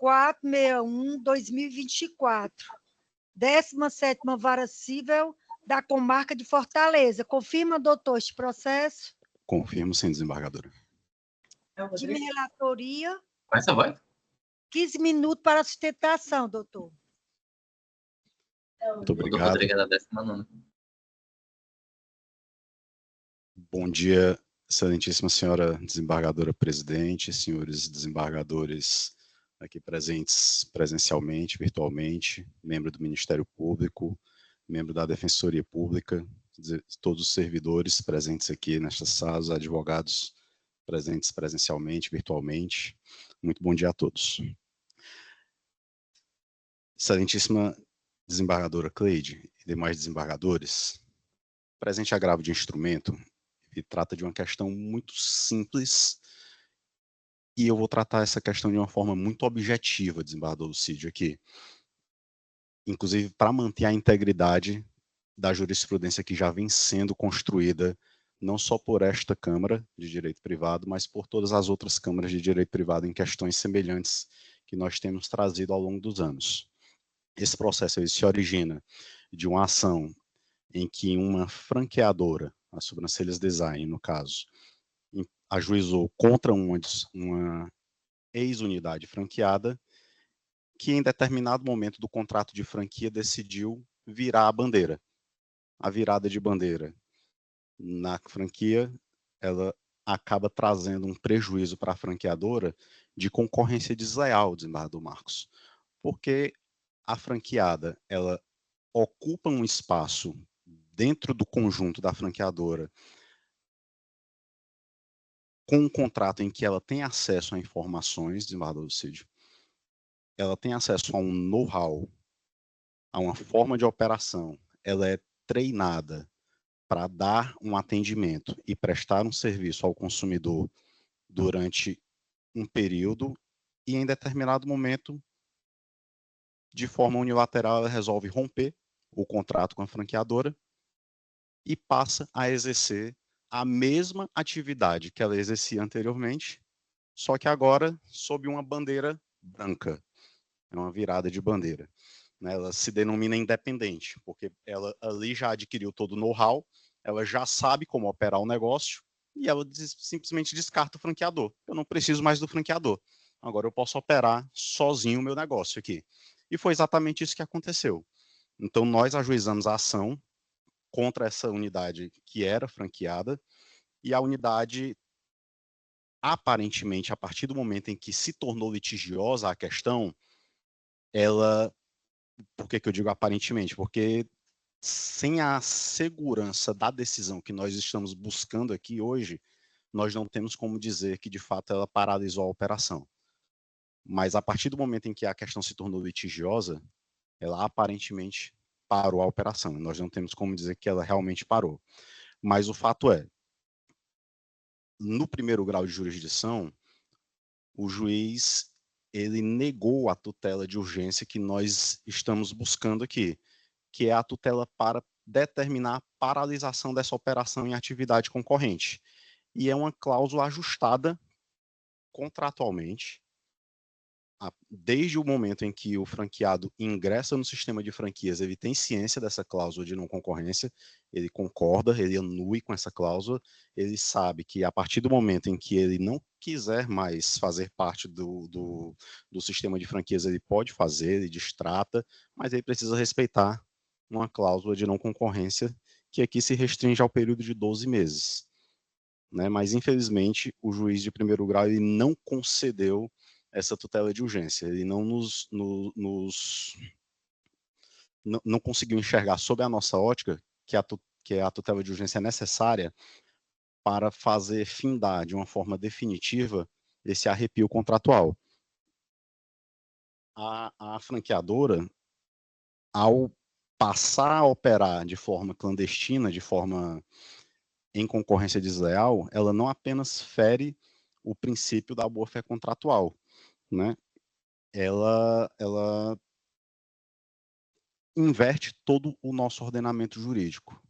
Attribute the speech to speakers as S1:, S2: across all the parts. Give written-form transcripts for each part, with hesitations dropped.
S1: 461/2024, 17ª Vara Civil da Comarca de Fortaleza. Confirma, doutor, este processo?
S2: Confirmo, sim, desembargadora.
S1: De minha relatoria.
S3: Essa vai?
S1: 15 minutos para sustentação, doutor.
S2: Muito obrigado.
S3: Doutor Rodrigo da 19ª.
S2: Bom dia, excelentíssima senhora desembargadora presidente, senhores desembargadores aqui presentes presencialmente, virtualmente, membro do Ministério Público, membro da Defensoria Pública, todos os servidores presentes aqui nestas salas, advogados presentes presencialmente, virtualmente. Muito bom dia a todos. Excelentíssima desembargadora Cleide e demais desembargadores, presente agravo de instrumento, ele trata de uma questão muito simples e eu vou tratar essa questão de uma forma muito objetiva, desembargador Lucídio, aqui. Inclusive, para manter a integridade da jurisprudência que já vem sendo construída, não só por esta Câmara de Direito Privado, mas por todas as outras câmaras de direito privado em questões semelhantes que nós temos trazido ao longo dos anos. Esse processo ele se origina de uma ação em que uma franqueadora, a Sobrancelhas Design, no caso, ajuizou contra uma ex-unidade franqueada que em determinado momento do contrato de franquia decidiu virar a bandeira. A virada de bandeira na franquia, ela acaba trazendo um prejuízo para a franqueadora de concorrência desleal, desembargador Marcos, porque a franqueada, ela ocupa um espaço dentro do conjunto da franqueadora com um contrato em que ela tem acesso a informações, desembargador Lucídio, ela tem acesso a um know-how, a uma forma de operação, ela é treinada para dar um atendimento e prestar um serviço ao consumidor durante um período e em determinado momento, de forma unilateral, ela resolve romper o contrato com a franqueadora e passa a exercer a mesma atividade que ela exercia anteriormente, só que agora sob uma bandeira branca. É uma virada de bandeira. Ela se denomina independente, porque ela ali já adquiriu todo o know-how, ela já sabe como operar o negócio e ela simplesmente descarta o franqueador. Eu não preciso mais do franqueador. Agora eu posso operar sozinho o meu negócio aqui. E foi exatamente isso que aconteceu. Então nós ajuizamos a ação contra essa unidade que era franqueada e a unidade, aparentemente, a partir do momento em que se tornou litigiosa a questão, ela... Por que eu digo aparentemente? Porque sem a segurança da decisão que nós estamos buscando aqui hoje, nós não temos como dizer que, de fato, ela paralisou a operação. Mas, a partir do momento em que a questão se tornou litigiosa, ela aparentemente parou a operação. Nós não temos como dizer que ela realmente parou. Mas o fato é, no primeiro grau de jurisdição, o juiz ele negou a tutela de urgência que nós estamos buscando aqui, que é a tutela para determinar a paralisação dessa operação em atividade concorrente. E é uma cláusula ajustada contratualmente, desde o momento em que o franqueado ingressa no sistema de franquias, ele tem ciência dessa cláusula de não concorrência, ele concorda, ele anui com essa cláusula, ele sabe que a partir do momento em que ele não quiser mais fazer parte do sistema de franquias, ele pode fazer, ele destrata, mas ele precisa respeitar uma cláusula de não concorrência que aqui se restringe ao período de 12 meses. Né? Mas, infelizmente, o juiz de primeiro grau ele não concedeu essa tutela de urgência. Ele não não conseguiu enxergar sob a nossa ótica que a tutela de urgência é necessária para fazer findar de uma forma definitiva esse arrepio contratual. A franqueadora, ao passar a operar de forma clandestina, de forma em concorrência desleal, ela não apenas fere o princípio da boa-fé contratual, né? Ela inverte todo o nosso ordenamento jurídico.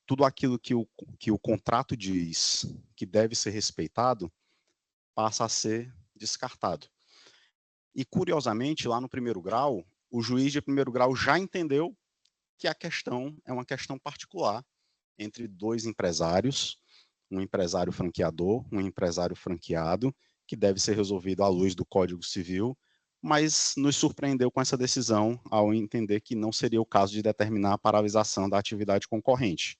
S2: Tudo aquilo que o contrato diz que deve ser respeitado, passa a ser descartado. E, curiosamente, lá no primeiro grau, o juiz de primeiro grau já entendeu que a questão é uma questão particular entre dois empresários, um empresário franqueador, um empresário franqueado, que deve ser resolvido à luz do Código Civil, mas nos surpreendeu com essa decisão ao entender que não seria o caso de determinar a paralisação da atividade concorrente.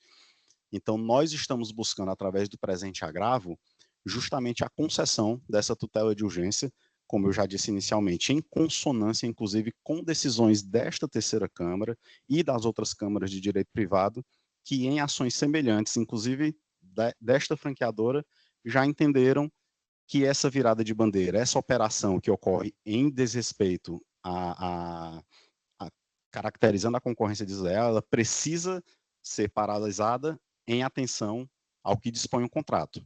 S2: Então, nós estamos buscando, através do presente agravo, justamente a concessão dessa tutela de urgência, como eu já disse inicialmente, em consonância, inclusive, com decisões desta terceira Câmara e das outras câmaras de direito privado, que em ações semelhantes, inclusive desta franqueadora, já entenderam que essa virada de bandeira, essa operação que ocorre em desrespeito a caracterizando a concorrência desleal, ela precisa ser paralisada em atenção ao que dispõe o contrato.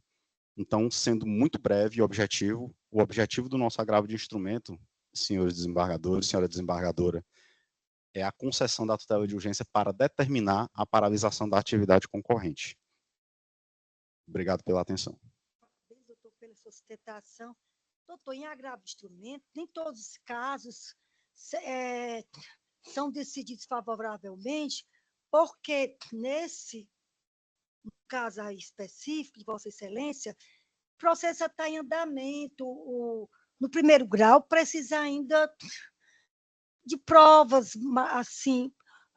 S2: Então, sendo muito breve e objetivo, o objetivo do nosso agravo de instrumento, senhores desembargadores, senhora desembargadora, é a concessão da tutela de urgência para determinar a paralisação da atividade concorrente. Obrigado pela atenção.
S1: Doutor, pela sustentação. Doutor, em agravo de instrumento, nem todos os casos são decididos favoravelmente, porque nesse caso aí específico de Vossa Excelência, o processo está em andamento, no primeiro grau precisa ainda de provas, assim,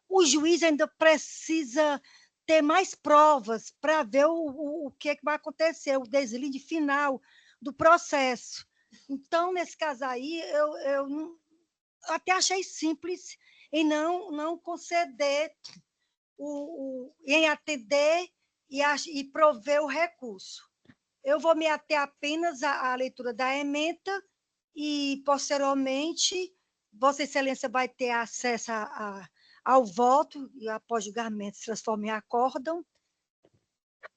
S1: o juiz ainda precisa ter mais provas para ver o que, é que vai acontecer, o deslinde final do processo. Então, nesse caso aí, eu até achei simples em não conceder, em atender e prover o recurso. Eu vou me ater apenas à leitura da ementa e, posteriormente, Vossa Excelência vai ter acesso ao voto e, após julgamento, se transforma em acórdão.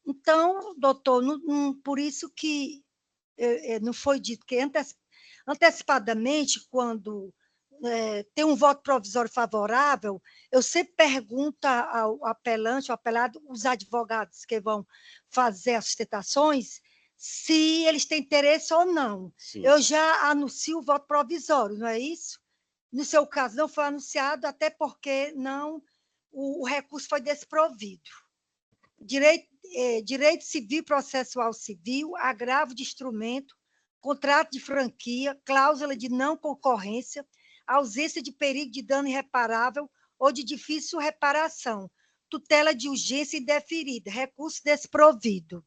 S1: Então, doutor, por isso que não foi dito que antecipadamente, quando tem um voto provisório favorável, eu sempre pergunto ao apelante, ao apelado, os advogados que vão fazer as sustentações, se eles têm interesse ou não. Sim. Eu já anuncio o voto provisório, não é isso? No seu caso, não foi anunciado, até porque o recurso foi desprovido. Direito civil e processual civil, agravo de instrumento, contrato de franquia, cláusula de não concorrência, ausência de perigo de dano irreparável ou de difícil reparação, tutela de urgência indeferida, recurso desprovido.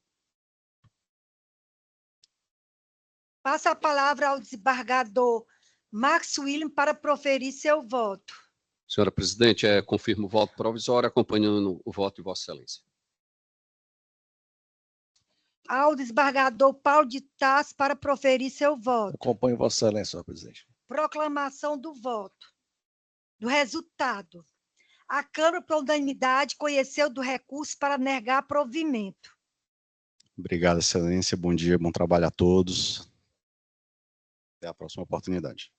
S1: Passo a palavra ao desembargador Max William para proferir seu voto.
S3: Senhora presidente, confirmo o voto provisório, acompanhando o voto de Vossa Excelência.
S1: Ao desembargador Paulo de Tarso para proferir seu voto.
S4: Acompanho Vossa Excelência, senhora presidente.
S1: Proclamação do voto. Do resultado. A Câmara, por unanimidade, conheceu do recurso para negar provimento.
S2: Obrigado, Excelência. Bom dia, bom trabalho a todos. Até a próxima oportunidade.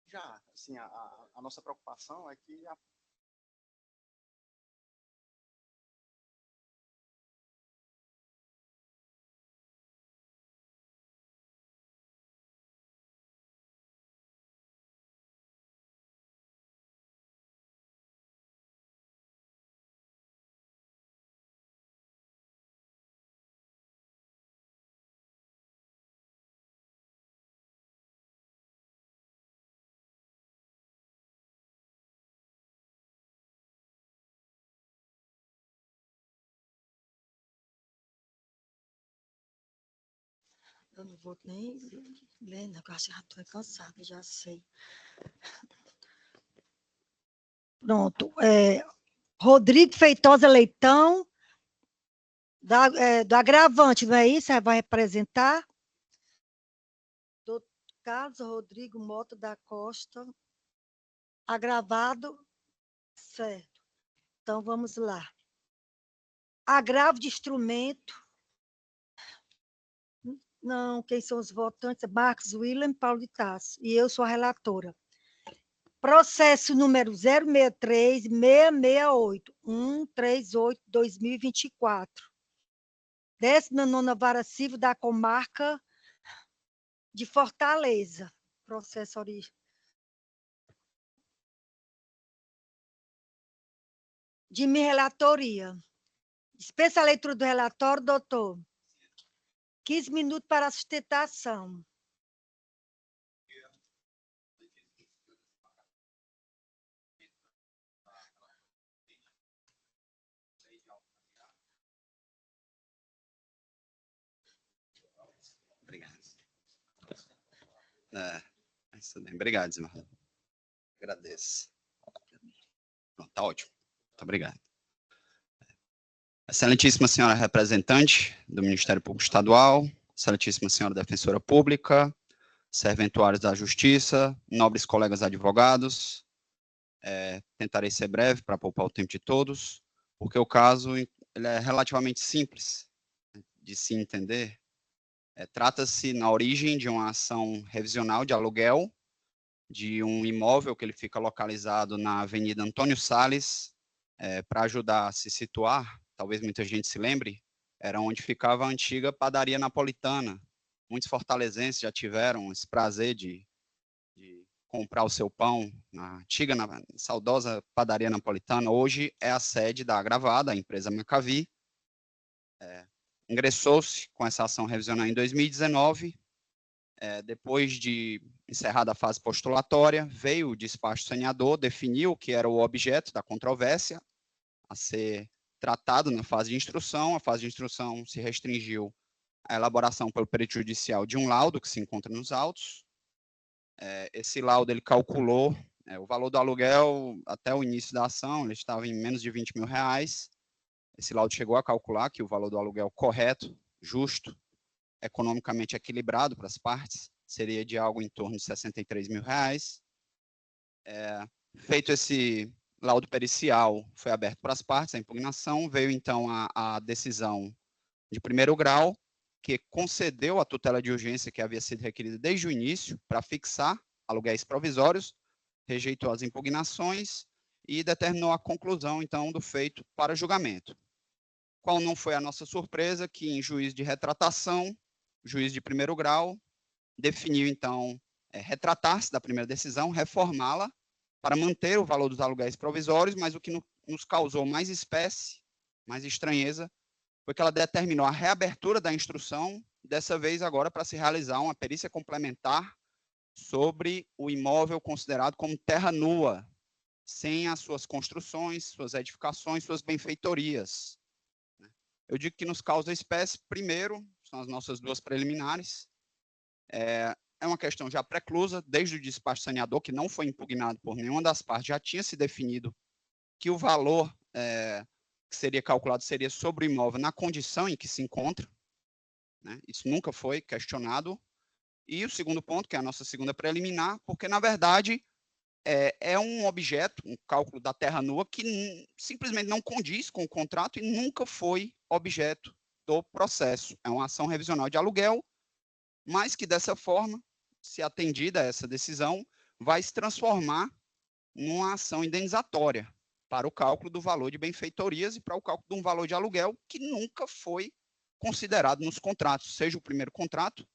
S2: Já, assim, a nossa preocupação é que
S1: Eu não vou nem ler, né? Eu acho que já estou cansada, já sei. Pronto. Rodrigo Feitosa Leitão, do agravante, não é isso? Você vai representar? Doutor Carlos Rodrigo Mota da Costa, agravado, certo. Então, vamos lá. agravo de instrumento. Não, quem são os votantes? Marcos William e Paulo de Tarso. E eu sou a relatora. Processo número 063-668, 138-2024. 19ª Vara Civil da Comarca de Fortaleza. Processo original. De minha relatoria. Dispensa a leitura do relatório, doutor. 15 minutos para a sustentação.
S5: Obrigado. Obrigado, Zimar. Agradeço. Está ótimo. Muito obrigado. Excelentíssima senhora representante do Ministério Público Estadual, excelentíssima senhora defensora pública, serventuários da Justiça, nobres colegas advogados, tentarei ser breve para poupar o tempo de todos, porque o caso ele é relativamente simples de se entender. Trata-se, na origem, de uma ação revisional de aluguel de um imóvel que ele fica localizado na Avenida Antônio Salles, para ajudar a se situar, talvez muita gente se lembre, era onde ficava a antiga padaria napolitana. Muitos fortalezenses já tiveram esse prazer de comprar o seu pão na antiga, saudosa padaria napolitana. Hoje é a sede da Agravada, a empresa Macavi. Ingressou-se com essa ação revisional em 2019, depois de encerrada a fase postulatória, veio o despacho saneador, definiu o que era o objeto da controvérsia a ser tratado na fase de instrução. A fase de instrução se restringiu à elaboração pelo perito judicial de um laudo que se encontra nos autos. Esse laudo ele calculou o valor do aluguel até o início da ação, ele estava em menos de R$20 mil. Esse laudo chegou a calcular que o valor do aluguel correto, justo, economicamente equilibrado para as partes, seria de algo em torno de R$63 mil. Feito esse laudo pericial, foi aberto para as partes a impugnação, veio então a decisão de primeiro grau, que concedeu a tutela de urgência que havia sido requerida desde o início para fixar aluguéis provisórios, rejeitou as impugnações e determinou a conclusão, então, do feito para julgamento. Qual não foi a nossa surpresa, que em juiz de retratação, juiz de primeiro grau, definiu, então, retratar-se da primeira decisão, reformá-la para manter o valor dos aluguéis provisórios, mas o que nos causou mais espécie, mais estranheza, foi que ela determinou a reabertura da instrução, dessa vez agora para se realizar uma perícia complementar sobre o imóvel considerado como terra nua, sem as suas construções, suas edificações, suas benfeitorias. Eu digo que nos causa espécie, primeiro, são as nossas duas preliminares, é uma questão já preclusa, desde o despacho saneador, que não foi impugnado por nenhuma das partes, já tinha se definido que o valor que seria calculado seria sobre o imóvel na condição em que se encontra, né? Isso nunca foi questionado. E o segundo ponto, que é a nossa segunda preliminar, porque, na verdade, é um objeto, um cálculo da terra nua, que simplesmente não condiz com o contrato e nunca foi objeto do processo. É uma ação revisional de aluguel, mas que, dessa forma, se atendida a essa decisão, vai se transformar numa ação indenizatória para o cálculo do valor de benfeitorias e para o cálculo de um valor de aluguel que nunca foi considerado nos contratos, seja o primeiro contrato,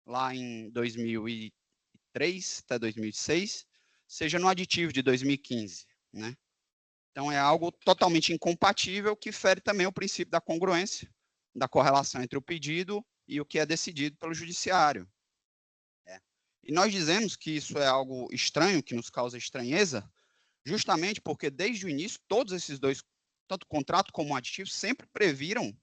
S5: lá em 2003 até 2006, seja no aditivo de 2015, né? Então, é algo totalmente incompatível, que fere também o princípio da congruência, da correlação entre o pedido e o que é decidido pelo judiciário. E nós dizemos que isso é algo estranho, que nos causa estranheza, justamente porque, desde o início, todos esses dois, tanto o contrato como o aditivo, sempre previram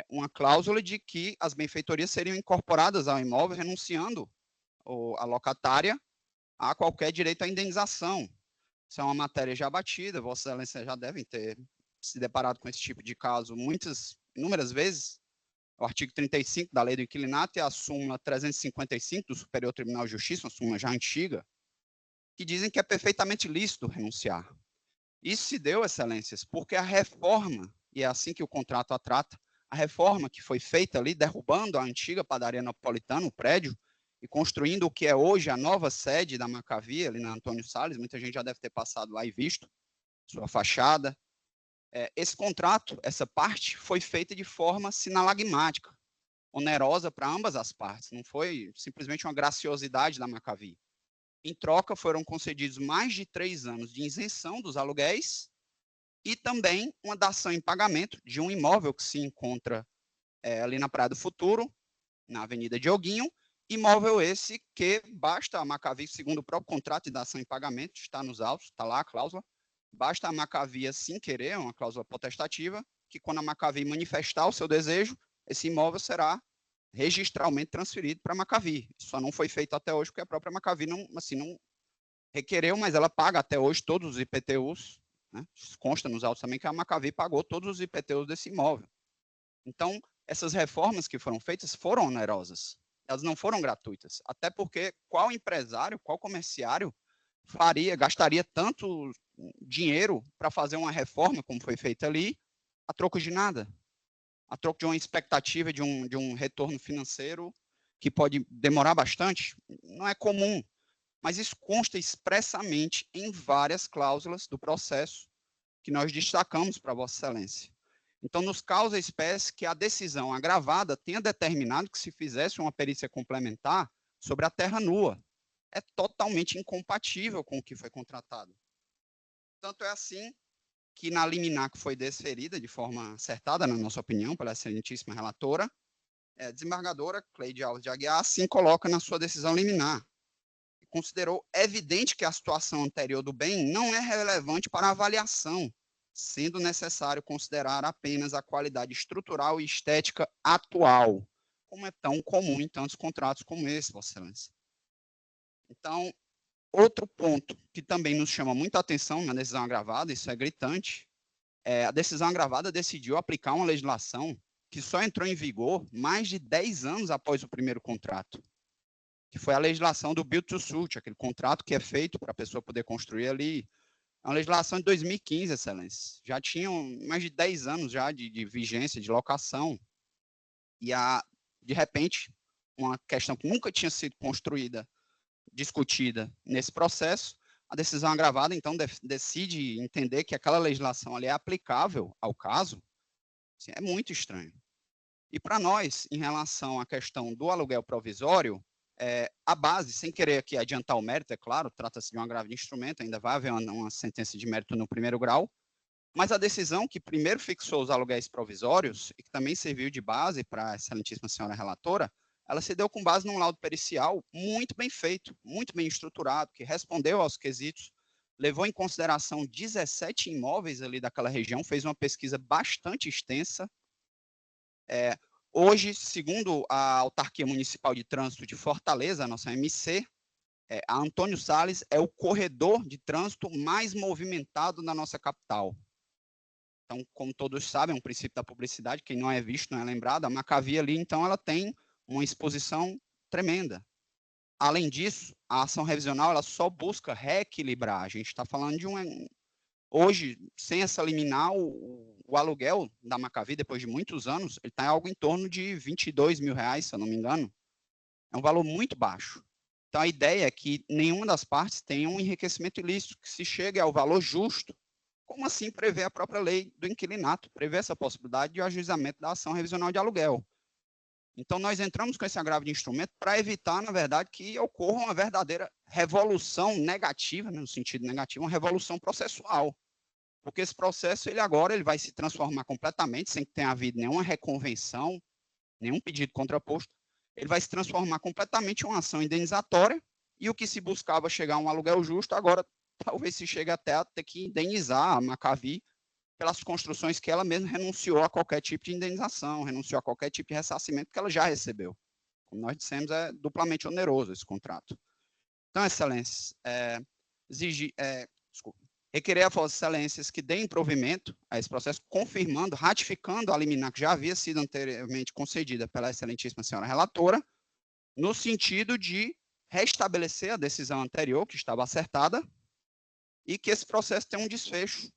S5: uma cláusula de que as benfeitorias seriam incorporadas ao imóvel, renunciando a locatária a qualquer direito à indenização. Isso é uma matéria já batida, Vossa Excelência já devem ter se deparado com esse tipo de caso inúmeras vezes. O artigo 35 da Lei do Inquilinato e a súmula 355 do Superior Tribunal de Justiça, uma súmula já antiga, que dizem que é perfeitamente lícito renunciar. Isso se deu, Excelências, porque a reforma e é assim que o contrato a trata, a reforma que foi feita ali, derrubando a antiga padaria napolitana, o prédio, e construindo o que é hoje a nova sede da Maccavi, ali na Antônio Salles, muita gente já deve ter passado lá e visto sua fachada. Esse contrato, essa parte, foi feita de forma sinalagmática, onerosa para ambas as partes, não foi simplesmente uma graciosidade da Maccavi. Em troca, foram concedidos mais de 3 anos de isenção dos aluguéis e também uma dação em pagamento de um imóvel que se encontra ali na Praia do Futuro, na Avenida Dioguinho, imóvel esse que basta a Maccavi, segundo o próprio contrato de dação em pagamento, está nos autos, está lá a cláusula, basta a Maccavi assim querer, uma cláusula potestativa, que quando a Maccavi manifestar o seu desejo, esse imóvel será registralmente transferido para a Maccavi. Isso só não foi feito até hoje porque a própria Maccavi não requereu, mas ela paga até hoje todos os IPTUs, né? Consta nos autos também que a Maccavi pagou todos os IPTUs desse imóvel. Então, essas reformas que foram feitas foram onerosas, elas não foram gratuitas, até porque qual empresário, qual comerciário gastaria tanto dinheiro para fazer uma reforma como foi feita ali, a troco de nada, a troco de uma expectativa de um retorno financeiro que pode demorar bastante? Não é comum, mas isso consta expressamente em várias cláusulas do processo que nós destacamos para Vossa Excelência. Então, nos causa espécie que a decisão agravada tenha determinado que se fizesse uma perícia complementar sobre a terra nua. É totalmente incompatível com o que foi contratado. Tanto é assim que na liminar que foi desferida de forma acertada, na nossa opinião, pela excelentíssima relatora, a desembargadora Cleide Alves de Aguiar assim coloca na sua decisão liminar. Considerou evidente que a situação anterior do bem não é relevante para a avaliação, sendo necessário considerar apenas a qualidade estrutural e estética atual, como é tão comum em tantos contratos como esse, Vossa Excelência. Então, outro ponto que também nos chama muita atenção na decisão agravada, isso é gritante, a decisão agravada decidiu aplicar uma legislação que só entrou em vigor mais de 10 anos após o primeiro contrato, que foi a legislação do Build to Suit, aquele contrato que é feito para a pessoa poder construir ali. É uma legislação de 2015, Excelência. Já tinham mais de 10 anos já de vigência, de locação. E, de repente, uma questão que nunca tinha sido construída, discutida nesse processo, a decisão agravada, então, decide entender que aquela legislação ali é aplicável ao caso. Assim, é muito estranho. E para nós, em relação à questão do aluguel provisório, a base, sem querer aqui adiantar o mérito, é claro, trata-se de um agravo de instrumento, ainda vai haver uma sentença de mérito no primeiro grau, mas a decisão que primeiro fixou os aluguéis provisórios, e que também serviu de base para a excelentíssima senhora relatora, ela se deu com base num laudo pericial muito bem feito, muito bem estruturado, que respondeu aos quesitos, levou em consideração 17 imóveis ali daquela região, fez uma pesquisa bastante extensa. Hoje, segundo a Autarquia Municipal de Trânsito de Fortaleza, a nossa MC, a Antônio Salles é o corredor de trânsito mais movimentado da nossa capital. Então, como todos sabem, é um princípio da publicidade, quem não é visto não é lembrado, a Maccavi ali, então, ela tem uma exposição tremenda. Além disso, a ação revisional ela só busca reequilibrar. A gente está falando de hoje, sem essa liminar, o aluguel da Maccavi, depois de muitos anos, ele está em algo em torno de R$22 mil, se eu não me engano. É um valor muito baixo. Então, a ideia é que nenhuma das partes tenha um enriquecimento ilícito, que se chegue ao valor justo, como assim prevê a própria lei do inquilinato, prevê essa possibilidade de ajuizamento da ação revisional de aluguel. Então, nós entramos com esse agravo de instrumento para evitar, na verdade, que ocorra uma verdadeira revolução negativa, né, no sentido negativo, uma revolução processual. Porque esse processo, ele vai se transformar completamente, sem que tenha havido nenhuma reconvenção, nenhum pedido contraposto, ele vai se transformar completamente em uma ação indenizatória, e o que se buscava chegar a um aluguel justo, agora talvez se chegue até a ter que indenizar a Maccavi pelas construções que ela mesma renunciou a qualquer tipo de indenização, renunciou a qualquer tipo de ressarcimento que ela já recebeu. Como nós dissemos, é duplamente oneroso esse contrato. Então, Excelências, requerer a Vossas Excelências que deem provimento a esse processo, confirmando, ratificando a liminar que já havia sido anteriormente concedida pela excelentíssima senhora relatora, no sentido de restabelecer a decisão anterior, que estava acertada, e que esse processo tenha um desfecho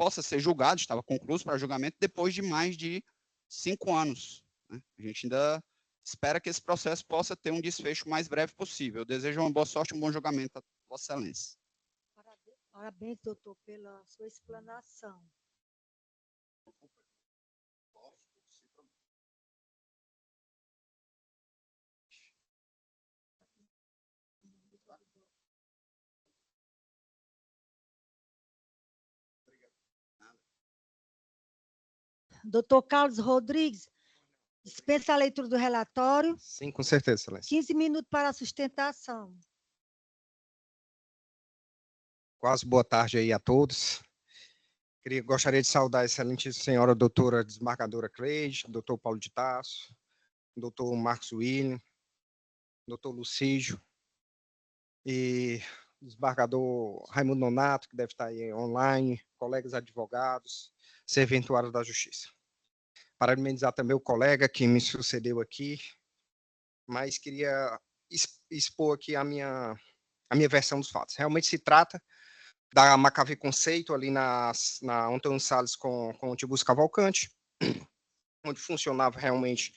S5: possa ser julgado, estava concluído para julgamento depois de mais de 5 anos. Né? A gente ainda espera que esse processo possa ter um desfecho o mais breve possível. Eu desejo uma boa sorte e um bom julgamento a Vossa Excelência.
S1: Parabéns, doutor, pela sua explanação. Doutor Carlos Rodrigues, dispensa a leitura do relatório.
S6: Sim, com certeza, Excelência.
S1: 15 minutos para a sustentação.
S6: Quase boa tarde aí a todos. Gostaria de saudar a excelente senhora doutora desembargadora Cleide, doutor Paulo de Tasso, doutor Marcos William, doutor Lucídio e desembargador Raimundo Nonato, que deve estar aí online, colegas advogados, serventuários da Justiça. Parabenizar também o colega que me sucedeu aqui, mas queria expor aqui a minha versão dos fatos. Realmente se trata da Maccavi Conceito, ali na Antônio Salles com o Tibus Cavalcante, onde funcionava realmente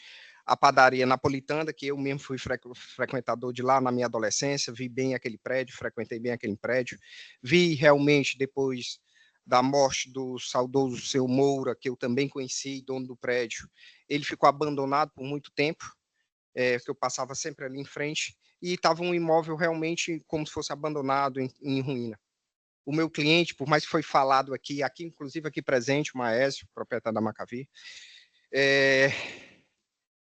S6: a padaria napolitana, que eu mesmo fui frequentador de lá na minha adolescência, vi bem aquele prédio, frequentei bem aquele prédio, vi realmente depois da morte do saudoso seu Moura, que eu também conheci, dono do prédio, ele ficou abandonado por muito tempo, que eu passava sempre ali em frente, e estava um imóvel realmente como se fosse abandonado em ruína. O meu cliente, por mais que foi falado aqui inclusive aqui presente, o Maésio, proprietário da Maccavi,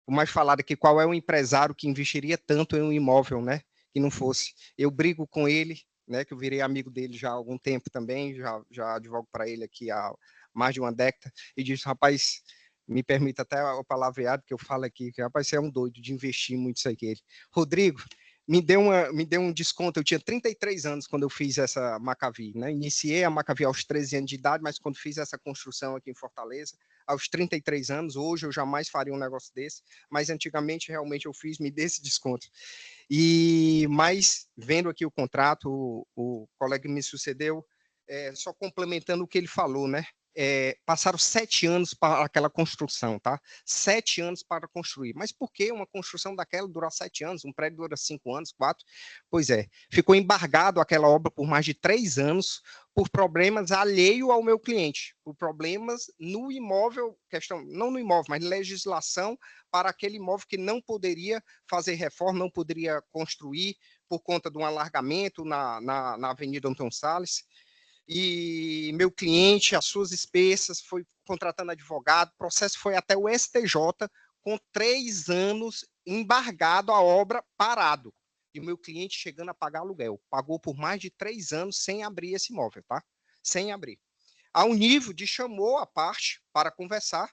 S6: por mais falado aqui, qual é o empresário que investiria tanto em um imóvel, né, que não fosse. Eu brigo com ele, né, que eu virei amigo dele já há algum tempo também, já advogo para ele aqui há mais de uma década, e disse, rapaz, me permita até o palavreado que eu falo aqui, que rapaz, você é um doido de investir muito isso aqui. Rodrigo, me deu um desconto, eu tinha 33 anos quando eu fiz essa Maccavi, né? Iniciei a Maccavi aos 13 anos de idade, mas quando fiz essa construção aqui em Fortaleza, aos 33 anos, hoje eu jamais faria um negócio desse, mas antigamente realmente eu fiz, me dê esse desconto. Mas, vendo aqui o contrato, o colega que me sucedeu, só complementando o que ele falou, né? Passaram 7 anos para aquela construção, tá? 7 anos para construir. Mas por que uma construção daquela durar 7 anos? Um prédio dura 5 anos, 4? Pois é, ficou embargado aquela obra por mais de 3 anos por problemas alheios ao meu cliente, por problemas no imóvel, não no imóvel, mas legislação para aquele imóvel que não poderia fazer reforma, não poderia construir por conta de um alargamento na Avenida Antônio Salles. E meu cliente, as suas despesas, foi contratando advogado, o processo foi até o STJ, com 3 anos embargado a obra, parado. E o meu cliente chegando a pagar aluguel. Pagou por mais de 3 anos sem abrir esse imóvel, tá? Sem abrir. Ao nível de chamou a parte para conversar,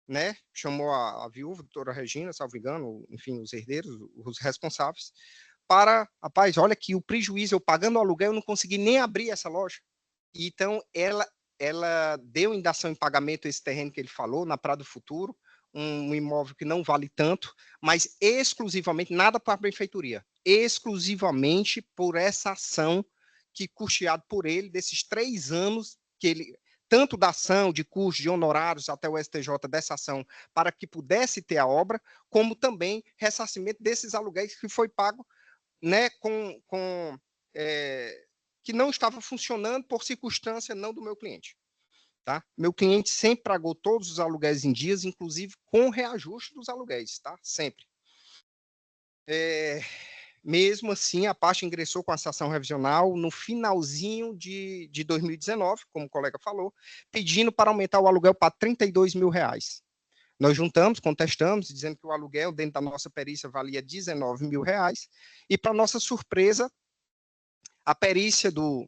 S6: né? Chamou a viúva, a doutora Regina, salvo engano, enfim, os herdeiros, os responsáveis, para, rapaz, olha que o prejuízo, eu pagando o aluguel, eu não consegui nem abrir essa loja. Então, ela deu indação em pagamento esse terreno que ele falou, na Praia do Futuro, um imóvel que não vale tanto, mas exclusivamente, nada para a benfeitoria, exclusivamente por essa ação que, custeado por ele, desses 3 anos que ele, tanto da ação, de custos, de honorários, até o STJ dessa ação, para que pudesse ter a obra, como também ressarcimento desses aluguéis que foi pago, né, que não estava funcionando por circunstância não do meu cliente. Tá? Meu cliente sempre pagou todos os aluguéis em dias, inclusive com reajuste dos aluguéis, tá? Sempre. Mesmo assim, a parte ingressou com a ação revisional no finalzinho de 2019, como o colega falou, pedindo para aumentar o aluguel para R$32 mil. Nós juntamos, contestamos, dizendo que o aluguel dentro da nossa perícia valia R$19 mil, e para nossa surpresa, a perícia do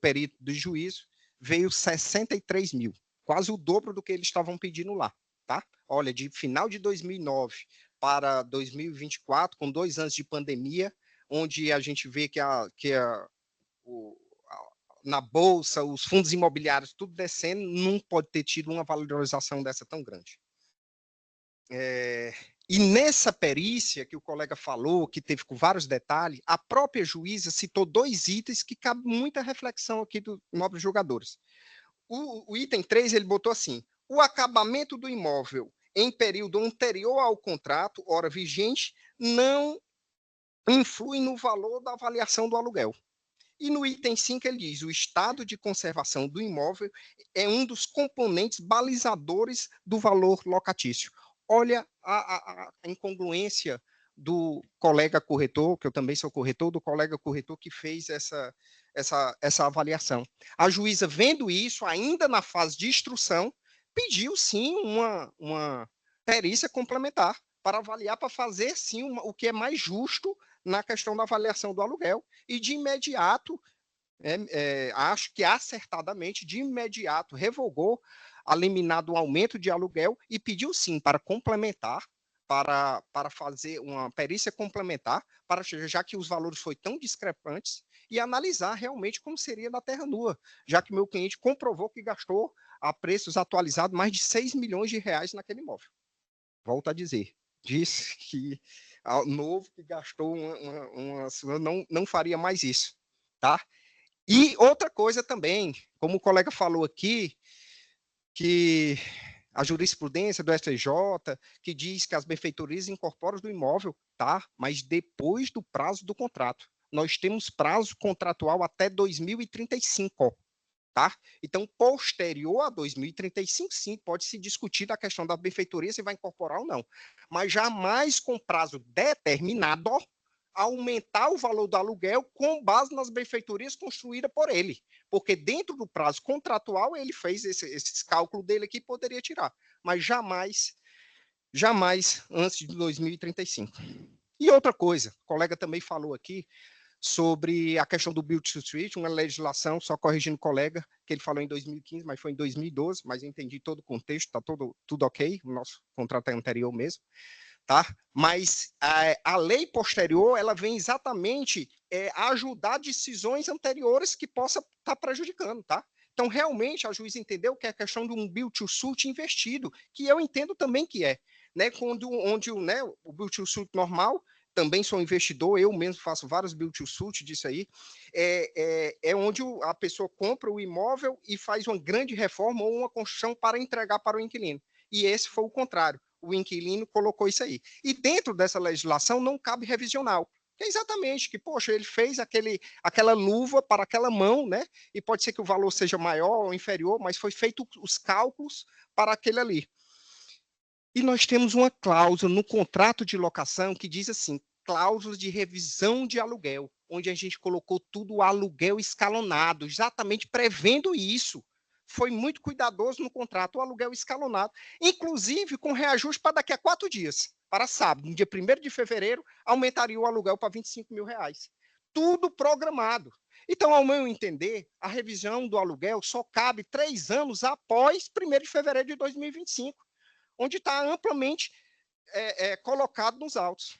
S6: perito do juízo veio 63 mil, quase o dobro do que eles estavam pedindo lá, tá? Olha, de final de 2009 para 2024, com 2 anos de pandemia, onde a gente vê na bolsa, os fundos imobiliários, tudo descendo, não pode ter tido uma valorização dessa tão grande. E nessa perícia que o colega falou, que teve com vários detalhes, a própria juíza citou 2 itens que cabem muita reflexão aqui dos nobres julgadores. o item 3, ele botou assim, o acabamento do imóvel em período anterior ao contrato, hora vigente, não influi no valor da avaliação do aluguel. E no item 5 ele diz, o estado de conservação do imóvel é um dos componentes balizadores do valor locatício. Olha a incongruência do colega corretor, que eu também sou corretor, do colega corretor que fez essa avaliação. A juíza, vendo isso, ainda na fase de instrução, pediu, sim, uma perícia complementar para avaliar, para fazer, sim, o que é mais justo na questão da avaliação do aluguel. E, de imediato, acho que acertadamente, de imediato, revogou a liminar do aumento de aluguel e pediu, sim, para complementar, para fazer uma perícia complementar, já que os valores foram tão discrepantes, e analisar realmente como seria na terra nua, já que meu cliente comprovou que gastou, a preços atualizados, mais de 6 milhões de reais naquele imóvel. Volto a dizer, disse que novo que gastou não faria mais isso, tá? E outra coisa também, como o colega falou aqui, que a jurisprudência do STJ, que diz que as benfeitorias incorporam do imóvel, tá? Mas depois do prazo do contrato. Nós temos prazo contratual até 2035, tá? Então, posterior a 2035, sim, pode se discutir a questão da benfeitoria, se vai incorporar ou não. Mas jamais com prazo determinado, aumentar o valor do aluguel com base nas benfeitorias construídas por ele. Porque dentro do prazo contratual, ele fez esses cálculos dele aqui, poderia tirar. Mas jamais antes de 2035. E outra coisa, o colega também falou aqui, sobre a questão do Build to Suit, uma legislação, só corrigindo o colega, que ele falou em 2015, mas foi em 2012, mas eu entendi todo o contexto, está tudo ok, o nosso contrato é anterior mesmo, tá? Mas a lei posterior, ela vem exatamente ajudar decisões anteriores que possa estar prejudicando, tá? Então, realmente, a juíza entendeu que é a questão de um Build to Suit investido, que eu entendo também que é, né? Onde o Build to Suit normal, também sou investidor, eu mesmo faço vários build to suit disso aí, é onde a pessoa compra o imóvel e faz uma grande reforma ou uma construção para entregar para o inquilino. E esse foi o contrário, o inquilino colocou isso aí. E dentro dessa legislação não cabe revisional, que é exatamente que, poxa, ele fez aquela luva para aquela mão, né? E pode ser que o valor seja maior ou inferior, mas foi feito os cálculos para aquele ali. E nós temos uma cláusula no contrato de locação que diz assim, cláusula de revisão de aluguel, onde a gente colocou tudo aluguel escalonado, exatamente prevendo isso. Foi muito cuidadoso no contrato, o aluguel escalonado, inclusive com reajuste para daqui a 4 dias, para sábado, no dia 1º de fevereiro, aumentaria o aluguel para 25 mil reais. Tudo programado. Então, ao meu entender, a revisão do aluguel só cabe 3 anos após 1º de fevereiro de 2025. Onde está amplamente colocado nos autos.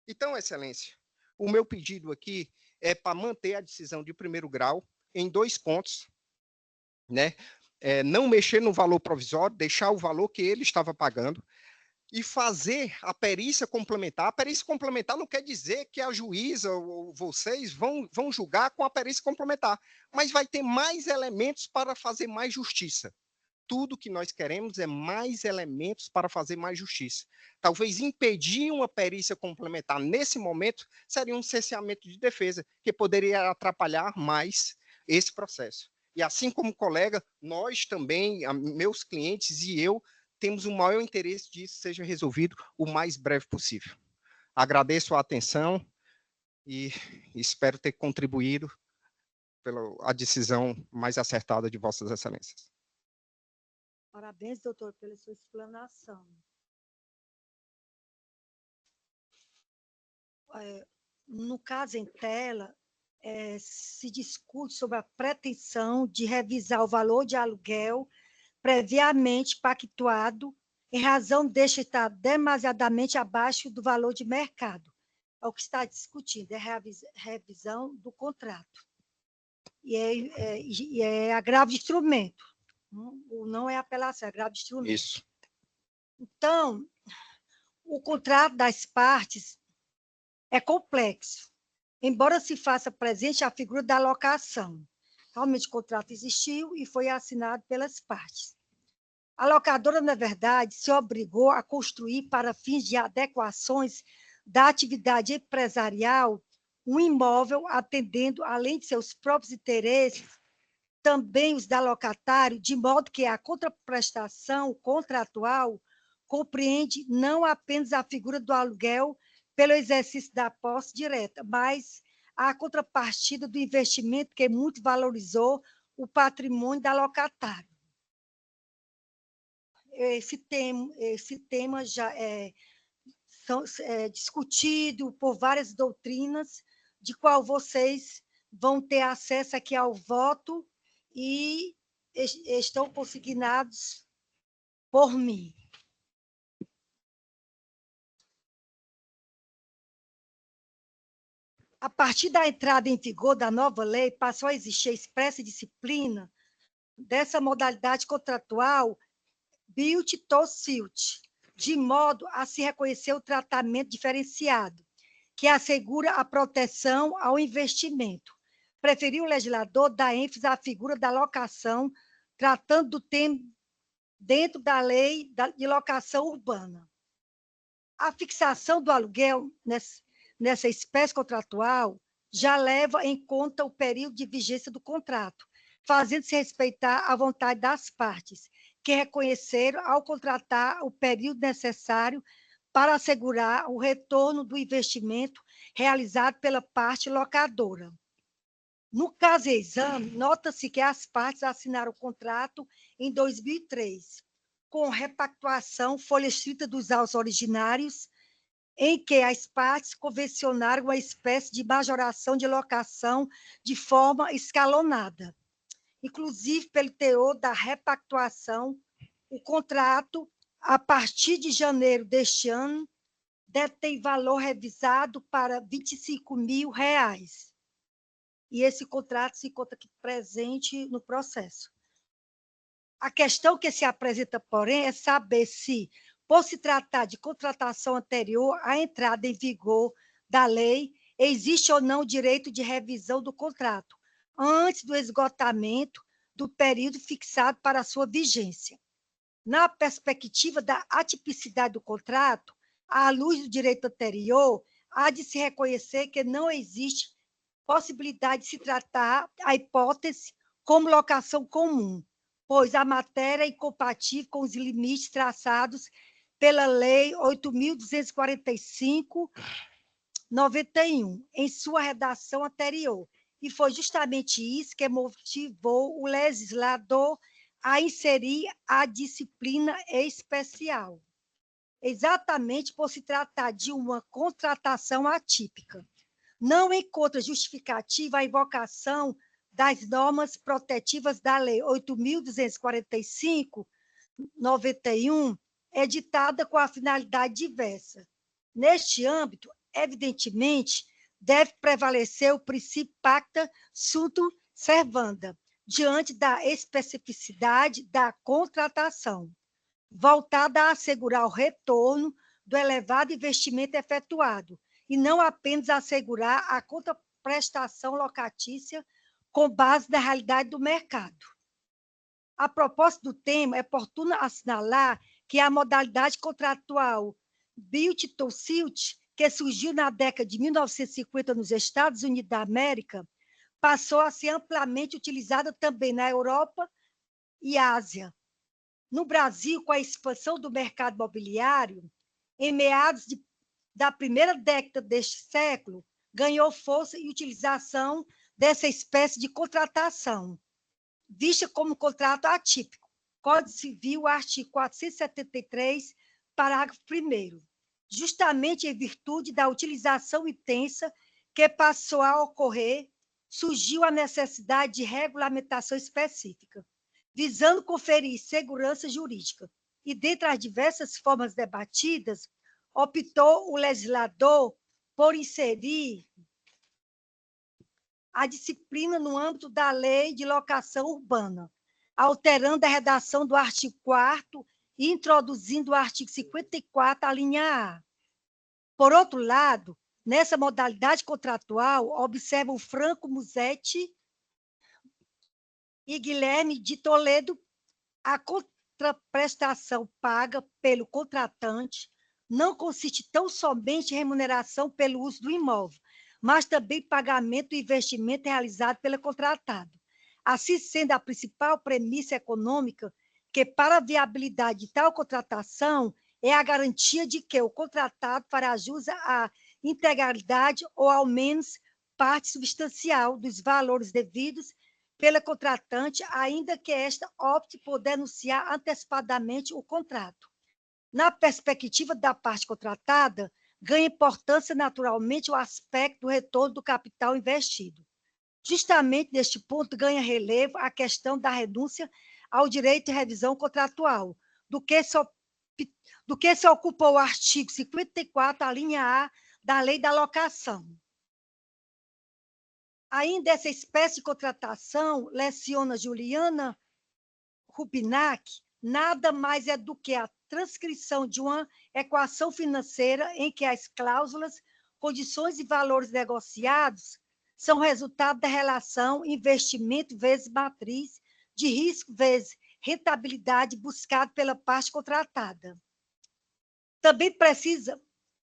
S6: Então, Excelência, o meu pedido aqui é para manter a decisão de 1º grau em 2 pontos, né? Não mexer no valor provisório, deixar o valor que ele estava pagando e fazer a perícia complementar. A perícia complementar não quer dizer que a juíza ou vocês vão julgar com a perícia complementar, mas vai ter mais elementos para fazer mais justiça. Tudo que nós queremos é mais elementos para fazer mais justiça. Talvez impedir uma perícia complementar nesse momento seria um cerceamento de defesa, que poderia atrapalhar mais esse processo. E assim como colega, nós também, meus clientes e eu, temos o maior interesse de isso seja resolvido o mais breve possível. Agradeço a atenção e espero ter contribuído pela decisão mais acertada de Vossas Excelências.
S1: Parabéns, doutor, pela sua explanação. No caso em tela, se discute sobre a pretensão de revisar o valor de aluguel previamente pactuado em razão deste estar demasiadamente abaixo do valor de mercado. É o que está discutindo, é a revisão do contrato. E é agravo de instrumento. Não é apelação, é agravo de instrumento.
S6: Isso.
S1: Então, o contrato das partes é complexo, embora se faça presente a figura da locação. realmente o contrato existiu e foi assinado pelas partes. A locadora, na verdade, se obrigou a construir, para fins de adequações da atividade empresarial, um imóvel atendendo, além de seus próprios interesses, também os da locatário, de modo que a contraprestação contratual compreende não apenas a figura do aluguel pelo exercício da posse direta, mas a contrapartida do investimento que muito valorizou o patrimônio da locatária. Esse tema já é discutido por várias doutrinas, de qual vocês vão ter acesso aqui ao voto e estão consignados por mim. A partir da entrada em vigor da nova lei, passou a existir a expressa disciplina dessa modalidade contratual built-to-suit, de modo a se reconhecer o tratamento diferenciado, que assegura a proteção ao investimento. Preferiu o legislador dar ênfase à figura da locação, tratando do tema dentro da lei de locação urbana. A fixação do aluguel nessa espécie contratual já leva em conta o período de vigência do contrato, fazendo-se respeitar a vontade das partes, que reconheceram ao contratar o período necessário para assegurar o retorno do investimento realizado pela parte locadora. No caso em exame, nota-se que as partes assinaram o contrato em 2003, com repactuação folha escrita dos autos originários, em que as partes convencionaram uma espécie de majoração de locação de forma escalonada. Inclusive, pelo teor da repactuação, o contrato, a partir de janeiro deste ano, detém valor revisado para R$ 25.000. E esse contrato se encontra aqui presente no processo. A questão que se apresenta, porém, é saber se, por se tratar de contratação anterior à entrada em vigor da lei, existe ou não o direito de revisão do contrato, antes do esgotamento do período fixado para a sua vigência. Na perspectiva da atipicidade do contrato, à luz do direito anterior, há de se reconhecer que não existe possibilidade de se tratar a hipótese como locação comum, pois a matéria é incompatível com os limites traçados pela Lei 8.245/91, em sua redação anterior. E foi justamente isso que motivou o legislador a inserir a disciplina especial, exatamente por se tratar de uma contratação atípica. Não encontra justificativa a invocação das normas protetivas da Lei 8.245/91, editada com a finalidade diversa. Neste âmbito, evidentemente, deve prevalecer o princípio pacta sunt servanda, diante da especificidade da contratação, voltada a assegurar o retorno do elevado investimento efetuado, e não apenas assegurar a contraprestação locatícia com base na realidade do mercado. A propósito do tema, é oportuno assinalar que a modalidade contratual built-to-suit, que surgiu na década de 1950 nos Estados Unidos da América, passou a ser amplamente utilizada também na Europa e Ásia. No Brasil, com a expansão do mercado imobiliário, em meados da primeira década deste século, ganhou força e utilização dessa espécie de contratação, vista como contrato atípico. Código Civil, artigo 473, parágrafo 1º. Justamente em virtude da utilização intensa que passou a ocorrer, surgiu a necessidade de regulamentação específica, visando conferir segurança jurídica. E, dentre as diversas formas debatidas, optou o legislador por inserir a disciplina no âmbito da Lei de Locação Urbana, alterando a redação do artigo 4º e introduzindo o artigo 54, a linha A. Por outro lado, nessa modalidade contratual, observa o Franco Musetti, e Guilherme de Toledo, a contraprestação paga pelo contratante não consiste tão somente em remuneração pelo uso do imóvel, mas também pagamento do investimento realizado pelo contratado. Assim sendo a principal premissa econômica que, para a viabilidade de tal contratação, é a garantia de que o contratado fará jus à integralidade ou, ao menos, parte substancial dos valores devidos pela contratante, ainda que esta opte por denunciar antecipadamente o contrato. Na perspectiva da parte contratada, ganha importância naturalmente o aspecto do retorno do capital investido. Justamente neste ponto ganha relevo a questão da renúncia ao direito de revisão contratual, do que se ocupa o artigo 54, a linha A da Lei da Locação. Ainda essa espécie de contratação, leciona Juliana Rubinac, nada mais é do que a transcrição de uma equação financeira em que as cláusulas, condições e valores negociados são resultado da relação investimento vezes matriz de risco vezes rentabilidade buscado pela parte contratada. Também precisa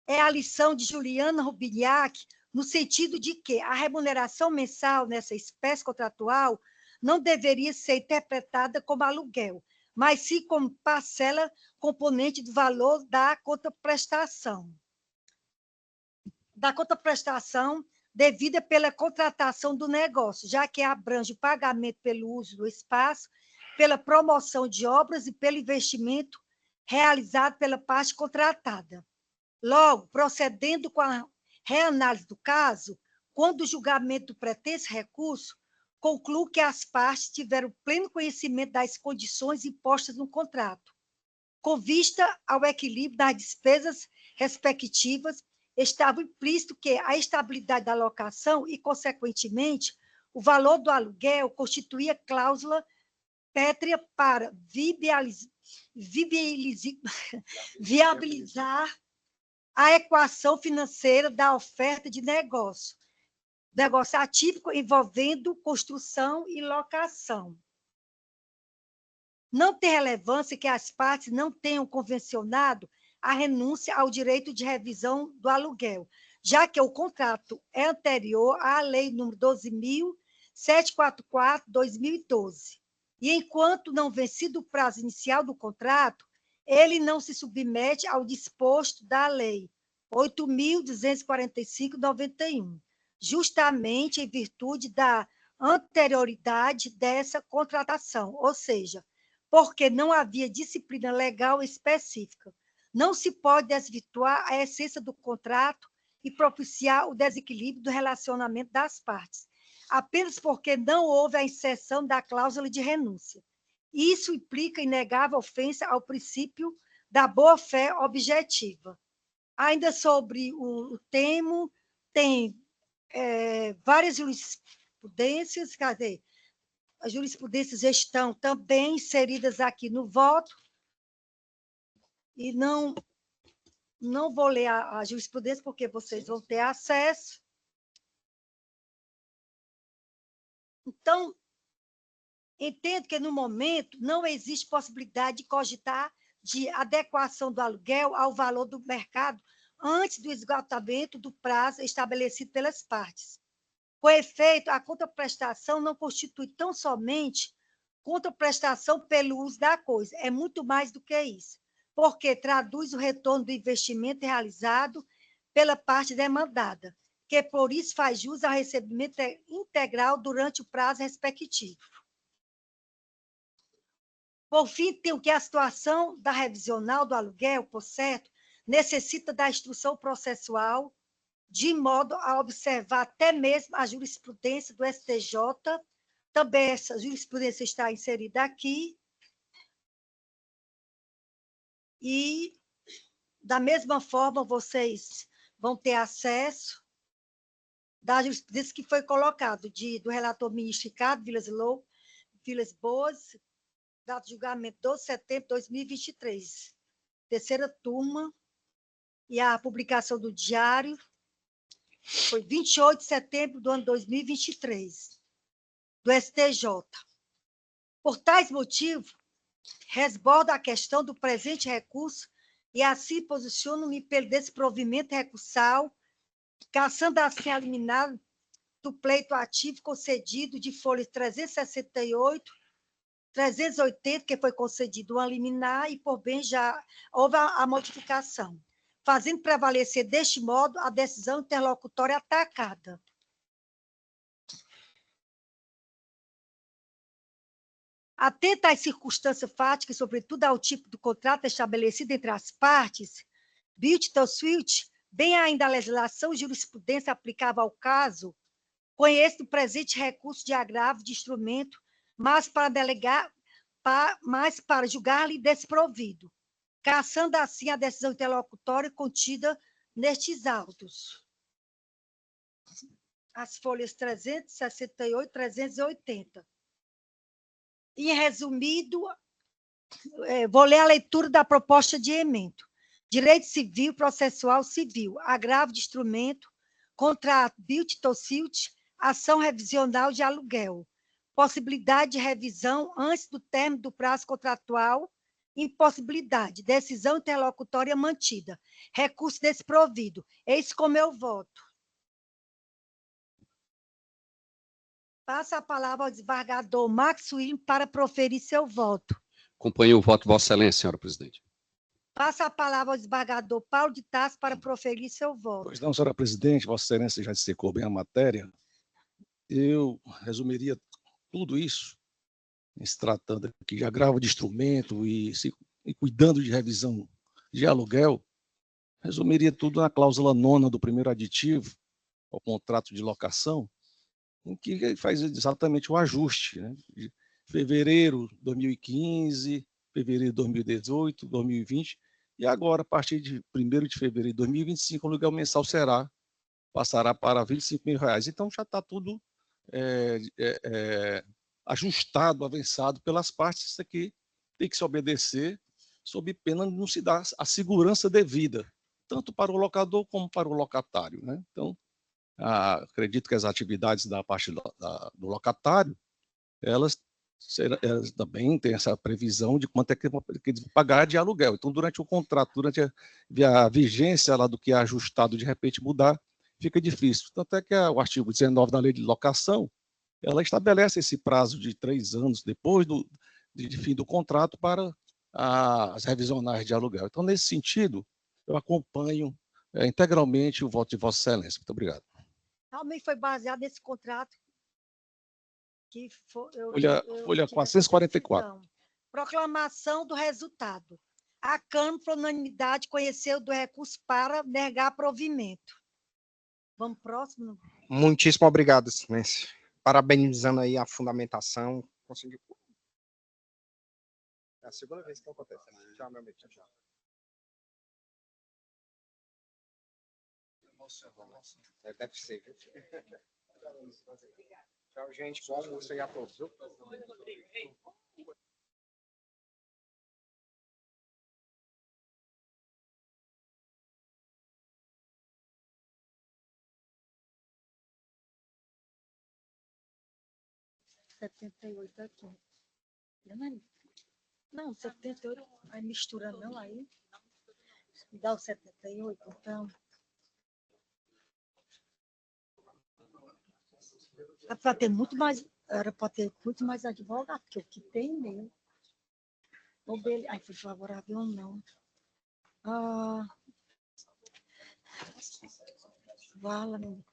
S1: a lição de Juliana Rubinac, no sentido de que a remuneração mensal nessa espécie contratual não deveria ser interpretada como aluguel, mas sim como parcela componente do valor da contraprestação. Devida pela contratação do negócio, já que abrange o pagamento pelo uso do espaço, pela promoção de obras e pelo investimento realizado pela parte contratada. Logo, procedendo com a reanálise do caso, quando o julgamento do pretenso recurso, concluo que as partes tiveram pleno conhecimento das condições impostas no contrato, com vista ao equilíbrio das despesas respectivas, estava implícito que a estabilidade da locação e, consequentemente, o valor do aluguel constituía cláusula pétrea para viabilizar a equação financeira da oferta de negócio atípico envolvendo construção e locação. Não tem relevância que as partes não tenham convencionado a renúncia ao direito de revisão do aluguel, já que o contrato é anterior à Lei nº 12.744/2012. E, enquanto não vencido o prazo inicial do contrato, ele não se submete ao disposto da Lei 8.245/91, justamente em virtude da anterioridade dessa contratação, ou seja, porque não havia disciplina legal específica. Não se pode desvirtuar a essência do contrato e propiciar o desequilíbrio do relacionamento das partes, apenas porque não houve a inserção da cláusula de renúncia. Isso implica inegável ofensa ao princípio da boa-fé objetiva. Ainda sobre o tema, tem várias jurisprudências, cadê? As jurisprudências estão também inseridas aqui no voto, e não vou ler a jurisprudência, porque vocês vão ter acesso. Então, entendo que, no momento, não existe possibilidade de cogitar de adequação do aluguel ao valor do mercado antes do esgotamento do prazo estabelecido pelas partes. Com efeito, a contraprestação não constitui tão somente contraprestação pelo uso da coisa, é muito mais do que isso, porque traduz o retorno do investimento realizado pela parte demandada, que por isso faz jus ao recebimento integral durante o prazo respectivo. Por fim, tem que a situação da revisional do aluguel, por certo, necessita da instrução processual, de modo a observar até mesmo a jurisprudência do STJ. Também essa jurisprudência está inserida aqui. E, da mesma forma, vocês vão ter acesso da jurisprudência que foi colocado do relator ministro Ricardo Vilas Boas, data de julgamento 12 de setembro de 2023, terceira turma, e a publicação do diário foi 28 de setembro do ano 2023, do STJ. Por tais motivos, resbordo a questão do presente recurso e assim posiciono-me pelo desprovimento recursal, caçando assim a liminar do pleito ativo concedido de folhas 368, 380, que foi concedido uma liminar, e por bem já houve a modificação, fazendo prevalecer deste modo a decisão interlocutória atacada. Atenta às circunstâncias fáticas, sobretudo ao tipo do contrato estabelecido entre as partes, Bildt-Towsfield, bem ainda a legislação e jurisprudência aplicável ao caso, conhece o presente recurso de agravo de instrumento, mas para julgar-lhe desprovido, cassando assim a decisão interlocutória contida nestes autos. As folhas 368 e 380. Em resumido, vou ler a leitura da proposta de emenda. Direito civil, processual civil, agravo de instrumento, contrato Bildt-Towsfield, ação revisional de aluguel, possibilidade de revisão antes do término do prazo contratual, impossibilidade, decisão interlocutória mantida, recurso desprovido. Eis como eu voto. Passa a palavra ao desembargador Max William para proferir seu voto.
S3: Acompanho o voto de Vossa Excelência, senhora presidente.
S1: Passa a palavra ao desembargador Paulo de Tarso para proferir seu voto.
S4: Pois não, senhora presidente, Vossa Excelência já dissecou bem a matéria. Eu resumiria tudo isso, em se tratando aqui de agravo de instrumento e cuidando de revisão de aluguel, resumiria tudo na cláusula 9ª do primeiro aditivo ao contrato de locação, em que faz exatamente o ajuste, né, de fevereiro de 2015, fevereiro de 2018, 2020, e agora, a partir de 1º de fevereiro de 2025, o aluguel mensal passará para R$ 25.000. Então, já está tudo ajustado, avançado pelas partes. Isso aqui tem que se obedecer, sob pena de não se dar a segurança devida, tanto para o locador como para o locatário, né? Então, acredito que as atividades da parte do locatário, elas também têm essa previsão de quanto é que eles vão pagar de aluguel. Então, durante o contrato, durante a vigência lá do que é ajustado, de repente mudar, fica difícil. Tanto é que o artigo 19 da Lei de Locação, ela estabelece esse prazo de 3 anos depois de fim do contrato para as revisionais de aluguel. Então, nesse sentido, eu acompanho integralmente o voto de Vossa Excelência. Muito obrigado.
S1: Realmente foi baseado nesse contrato que
S4: Folha 444.
S1: Proclamação do resultado. A Câmara, por unanimidade, conheceu do recurso para negar provimento. Vamos próximo?
S6: Muitíssimo obrigado, Excelência. Parabenizando aí a fundamentação. Conseguiu. É a segunda vez que acontece. Tchau, meu amigo. Tchau. Deve ser, viu? Tchau, gente. Bom almoço aí a todos, viu?
S1: aqui. Não, 78, aí mistura não, aí. Me dá o 78, então. Era para ter muito mais advogado, porque o que tem mesmo. Aí foi favorável ou não. Vala, meu.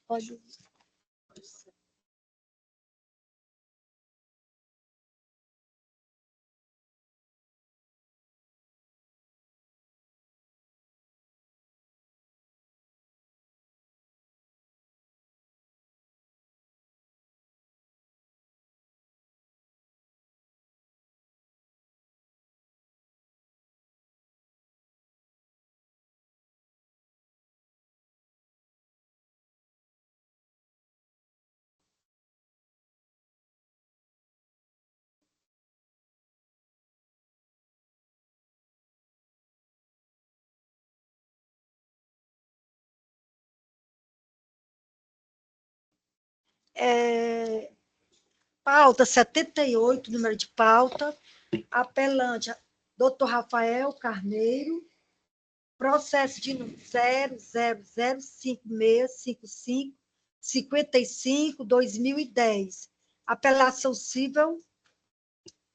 S1: Pode. Pauta 78, número de pauta. Apelante, doutor Rafael Carneiro. Processo de 000565555-2010. Apelação civil,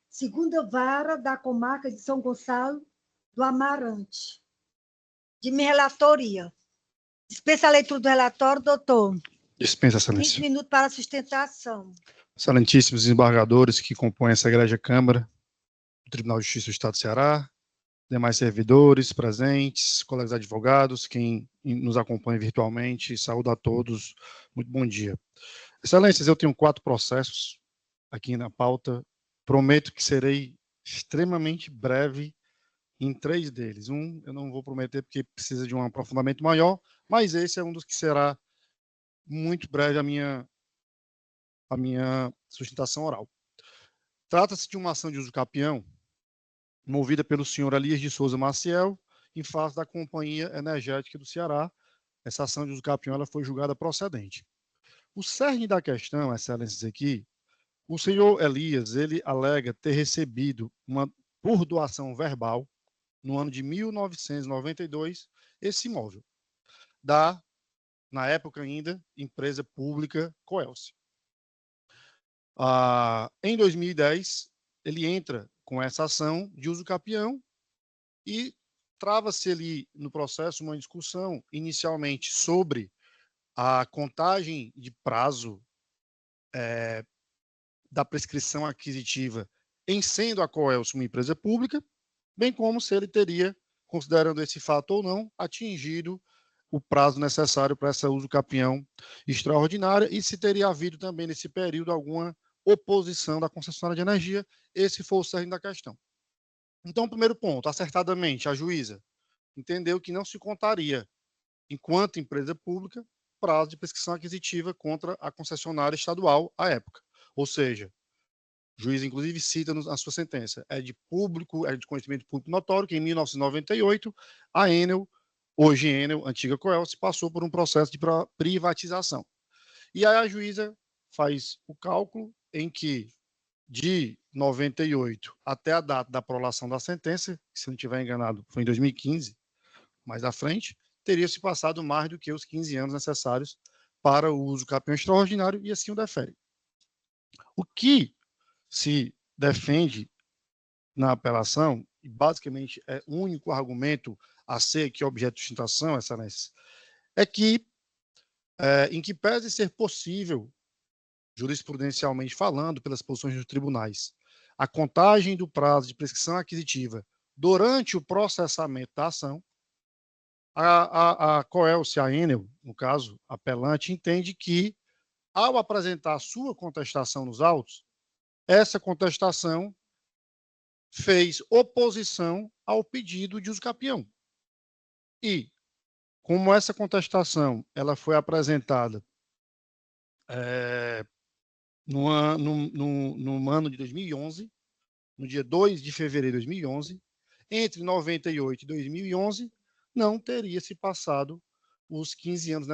S1: segunda vara da comarca de São Gonçalo do Amarante. De minha relatoria. Dispensa a leitura do relatório, doutor.
S7: Dispensa,
S1: 20
S7: excelência.
S1: minutos para sustentação.
S7: Excelentíssimos desembargadores que compõem essa Egrégia Câmara do Tribunal de Justiça do Estado do Ceará, demais servidores presentes, colegas advogados, quem nos acompanha virtualmente, saúdo a todos, muito bom dia. Excelências, eu tenho 4 processos aqui na pauta, prometo que serei extremamente breve em 3 deles. Um, eu não vou prometer porque precisa de um aprofundamento maior, mas esse é um dos que será muito breve a minha sustentação oral. Trata-se de uma ação de uso capião, movida pelo senhor Elias de Souza Maciel, em face da Companhia Energética do Ceará. Essa ação de uso capião ela foi julgada procedente. O cerne da questão, excelências, aqui, o senhor Elias, ele alega ter recebido por doação verbal, no ano de 1992, esse imóvel, na época ainda, empresa pública Coelce. Em 2010, ele entra com essa ação de uso capião e trava-se ali no processo uma discussão inicialmente sobre a contagem de prazo da prescrição aquisitiva em sendo a Coelce uma empresa pública, bem como se ele teria, considerando esse fato ou não, atingido o prazo necessário para essa uso capião extraordinária e se teria havido também nesse período alguma oposição da concessionária de energia. Esse foi o cerne da questão. Então, primeiro ponto, acertadamente, a juíza entendeu que não se contaria, enquanto empresa pública, prazo de prescrição aquisitiva contra a concessionária estadual à época. Ou seja, o juiz, inclusive, cita na sua sentença, é de conhecimento público notório que, em 1998, a Enel, hoje Enel, antiga Coelce, passou por um processo de privatização. E aí a juíza faz o cálculo em que, de 98 até a data da prolação da sentença, se não estiver enganado, foi em 2015, mais à frente, teria se passado mais do que os 15 anos necessários para o uso capião extraordinário e assim o defere. O que se defende na apelação, e basicamente é o único argumento a ser que objeto de sustentação, excelência, é que, em que pese ser possível, jurisprudencialmente falando, pelas posições dos tribunais, a contagem do prazo de prescrição aquisitiva durante o processamento da ação, a Coelce, a Enel, no caso, apelante, entende que, ao apresentar a sua contestação nos autos, essa contestação fez oposição ao pedido de uso capião. E, como essa contestação ela foi apresentada no ano de 2011, no dia 2 de fevereiro de 2011, entre 98 e 2011, não teria se passado os 15 anos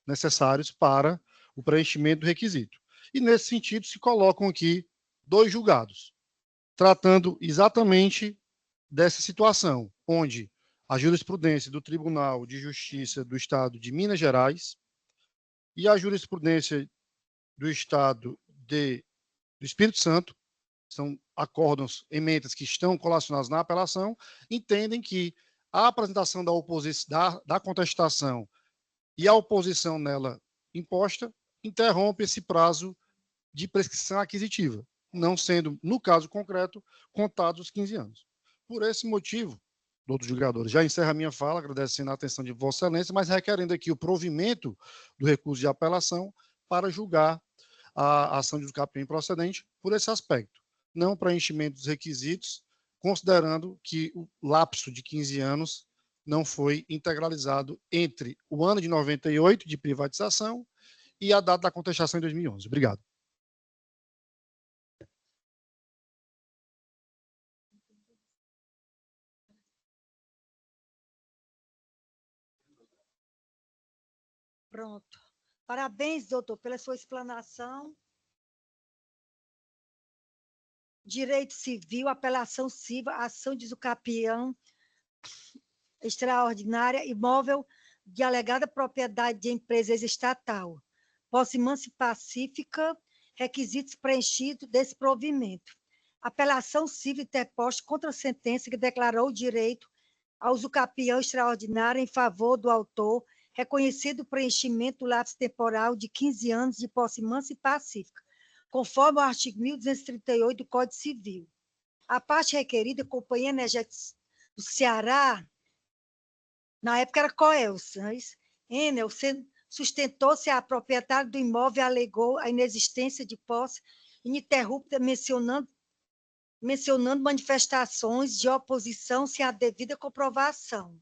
S7: necessários para o preenchimento do requisito. E, nesse sentido, se colocam aqui 2 julgados, tratando exatamente dessa situação, onde a jurisprudência do Tribunal de Justiça do Estado de Minas Gerais e a jurisprudência do Estado do Espírito Santo, são acórdãos, emendas que estão colacionados na apelação, entendem que a apresentação da contestação e a oposição nela imposta interrompe esse prazo de prescrição aquisitiva, não sendo, no caso concreto, contados os 15 anos. Por esse motivo, doutor julgador, já encerra a minha fala, agradecendo a atenção de Vossa Excelência, mas requerendo aqui o provimento do recurso de apelação para julgar a ação de uso capião improcedente por esse aspecto. Não preenchimento dos requisitos, considerando que o lapso de 15 anos não foi integralizado entre o ano de 98, de privatização, e a data da contestação em 2011. Obrigado.
S1: Pronto. Parabéns, doutor, pela sua explanação. direito civil, apelação civil, ação de usucapião extraordinária, imóvel de alegada propriedade de empresa estatal, posse mansa e pacífica, requisitos preenchidos desse provimento. Apelação civil interposta contra a sentença que declarou o direito ao usucapião extraordinário em favor do autor, reconhecido o preenchimento do lapso temporal de 15 anos de posse mansa e pacífica, conforme o artigo 1238 do Código Civil. A parte requerida, a Companhia Energética do Ceará, na época era Coelce, Enel sustentou-se a proprietária do imóvel e alegou a inexistência de posse ininterrupta, mencionando manifestações de oposição sem a devida comprovação.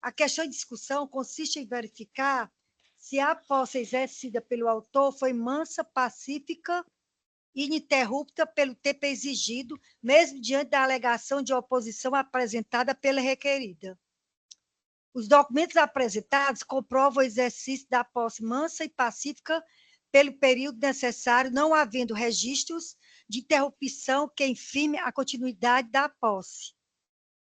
S1: A questão em discussão consiste em verificar se a posse exercida pelo autor foi mansa, pacífica e ininterrupta pelo tempo exigido, mesmo diante da alegação de oposição apresentada pela requerida. Os documentos apresentados comprovam o exercício da posse mansa e pacífica pelo período necessário, não havendo registros de interrupção que infirme a continuidade da posse.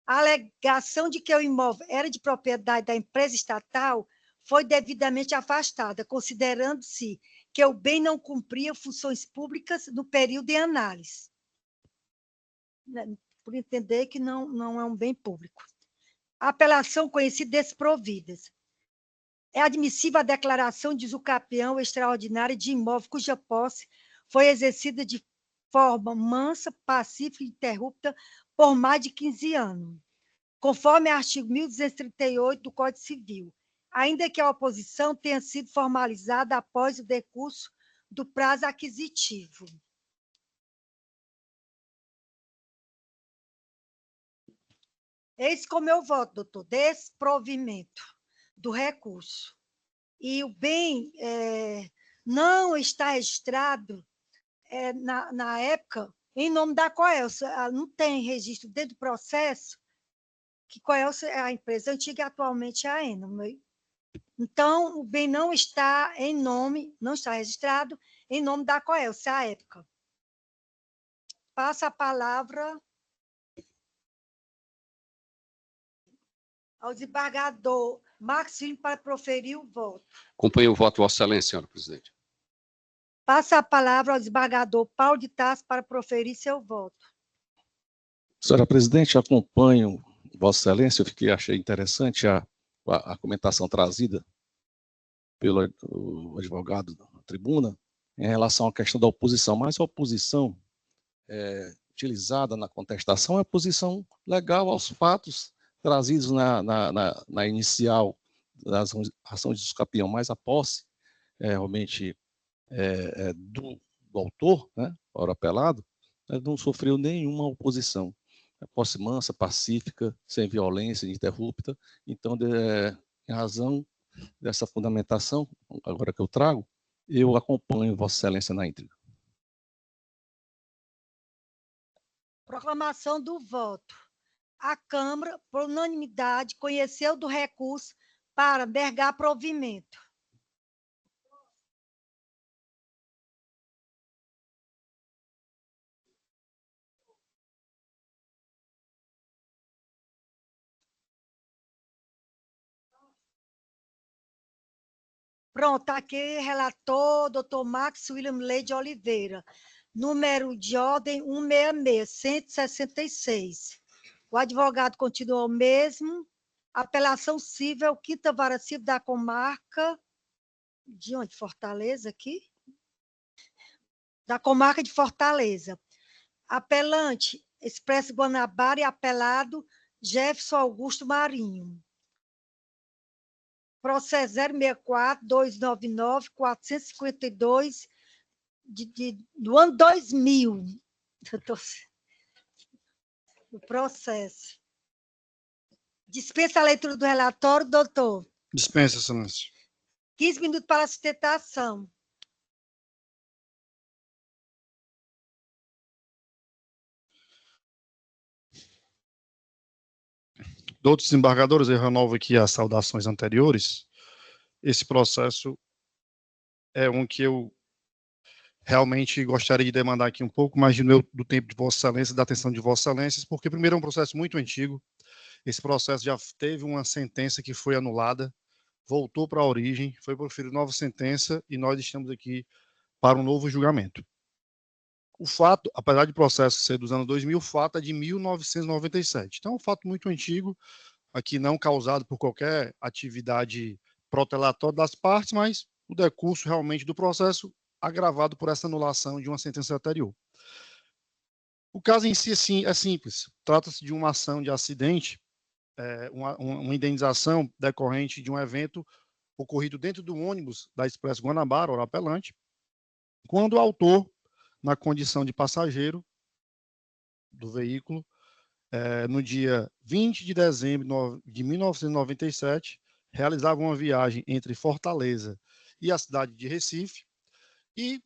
S1: A alegação de que o imóvel era de propriedade da empresa estatal foi devidamente afastada, considerando-se que o bem não cumpria funções públicas no período em análise. Por entender que não é um bem público. A apelação conhecida desprovidas. É admissível a declaração de usucapião extraordinária de imóvel cuja posse foi exercida de forma mansa, pacífica e interrupta por mais de 15 anos, conforme o artigo 1238 do Código Civil, ainda que a oposição tenha sido formalizada após o decurso do prazo aquisitivo. Eis como eu voto, doutor, desprovimento do recurso. E o bem não está registrado na época em nome da Coelce. Não tem registro dentro do processo que Coelce é a empresa antiga e atualmente é a Enel. Então, o bem não está registrado em nome da Coelce à época. Passa a palavra ao desembargador Marcos Filho para proferir o voto.
S3: Acompanho o voto, Vossa Excelência, senhora presidente.
S1: Passa a palavra ao desembargador Paulo de Tarso para proferir seu voto.
S4: Senhora presidente, acompanho Vossa Excelência, achei interessante a comentação trazida pelo advogado da tribuna em relação à questão da oposição, mas a oposição utilizada na contestação é a posição legal aos fatos trazidos na inicial da ação de usucapião, mas a posse realmente do autor, né, ora apelado, não sofreu nenhuma oposição. A posse mansa, pacífica, sem violência, ininterrupta. Então, em razão dessa fundamentação, agora que eu trago, eu acompanho Vossa Excelência na íntegra.
S1: Proclamação do voto. A Câmara, por unanimidade, conheceu do recurso para negar provimento. Pronto, aqui relator doutor Max William Leite de Oliveira, número de ordem 166, O advogado continua o mesmo. Apelação civil, Quinta Vara Civil da Comarca, de onde? Fortaleza aqui? Da Comarca de Fortaleza. Apelante, Expresso Guanabara e apelado Jefferson Augusto Marinho. Processo 064-299-452 do ano 2000. O processo. Dispensa a leitura do relatório, doutor.
S7: Dispensa, excelência.
S1: 15 minutos para a sustentação.
S7: Doutos desembargadores, eu renovo aqui as saudações anteriores. Esse processo é um que eu realmente gostaria de demandar aqui um pouco mais do tempo de Vossa Excelência, da atenção de Vossa Excelência, porque, primeiro, é um processo muito antigo. Esse processo já teve uma sentença que foi anulada, voltou para a origem, foi proferida nova sentença e nós estamos aqui para um novo julgamento. O fato, apesar de processo ser dos anos 2000, o fato é de 1997. Então, é um fato muito antigo, aqui não causado por qualquer atividade protelatória das partes, mas o decurso realmente do processo agravado por essa anulação de uma sentença anterior. O caso em si é simples. Trata-se de uma ação de acidente, uma indenização decorrente de um evento ocorrido dentro do ônibus da Expresso Guanabara, hora apelante, quando o autor, na condição de passageiro do veículo, no dia 20 de dezembro de 1997, realizava uma viagem entre Fortaleza e a cidade de Recife, e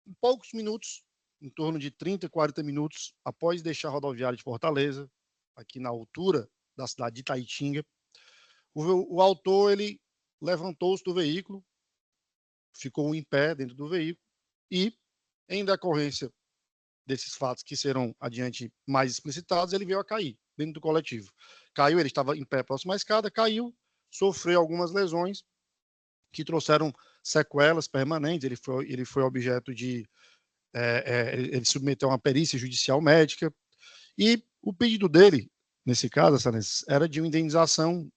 S7: em poucos minutos, em torno de 30, 40 minutos, após deixar a rodoviária de Fortaleza, aqui na altura da cidade de Itaitinga, o autor ele levantou-se do veículo, ficou em pé dentro do veículo e, em decorrência desses fatos que serão adiante mais explicitados, ele veio a cair dentro do coletivo. Caiu, ele estava em pé próximo à escada, caiu, sofreu algumas lesões que trouxeram sequelas permanentes, ele foi objeto de... ele submeteu a uma perícia judicial médica, e o pedido dele, nesse caso, era de uma indenização.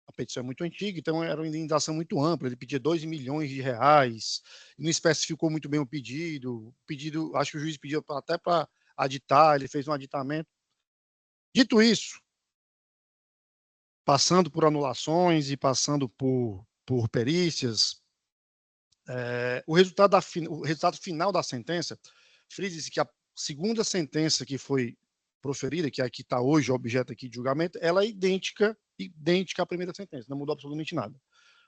S7: A petição é muito antiga, então era uma indenização muito ampla, ele pedia 2 milhões de reais, não especificou muito bem o pedido, acho que o juiz pediu até para aditar, ele fez um aditamento. Dito isso, passando por anulações e passando por perícias, o resultado final da sentença, frise-se que a segunda sentença que foi proferida, que é a que está hoje objeto aqui de julgamento, ela é idêntica à primeira sentença, não mudou absolutamente nada.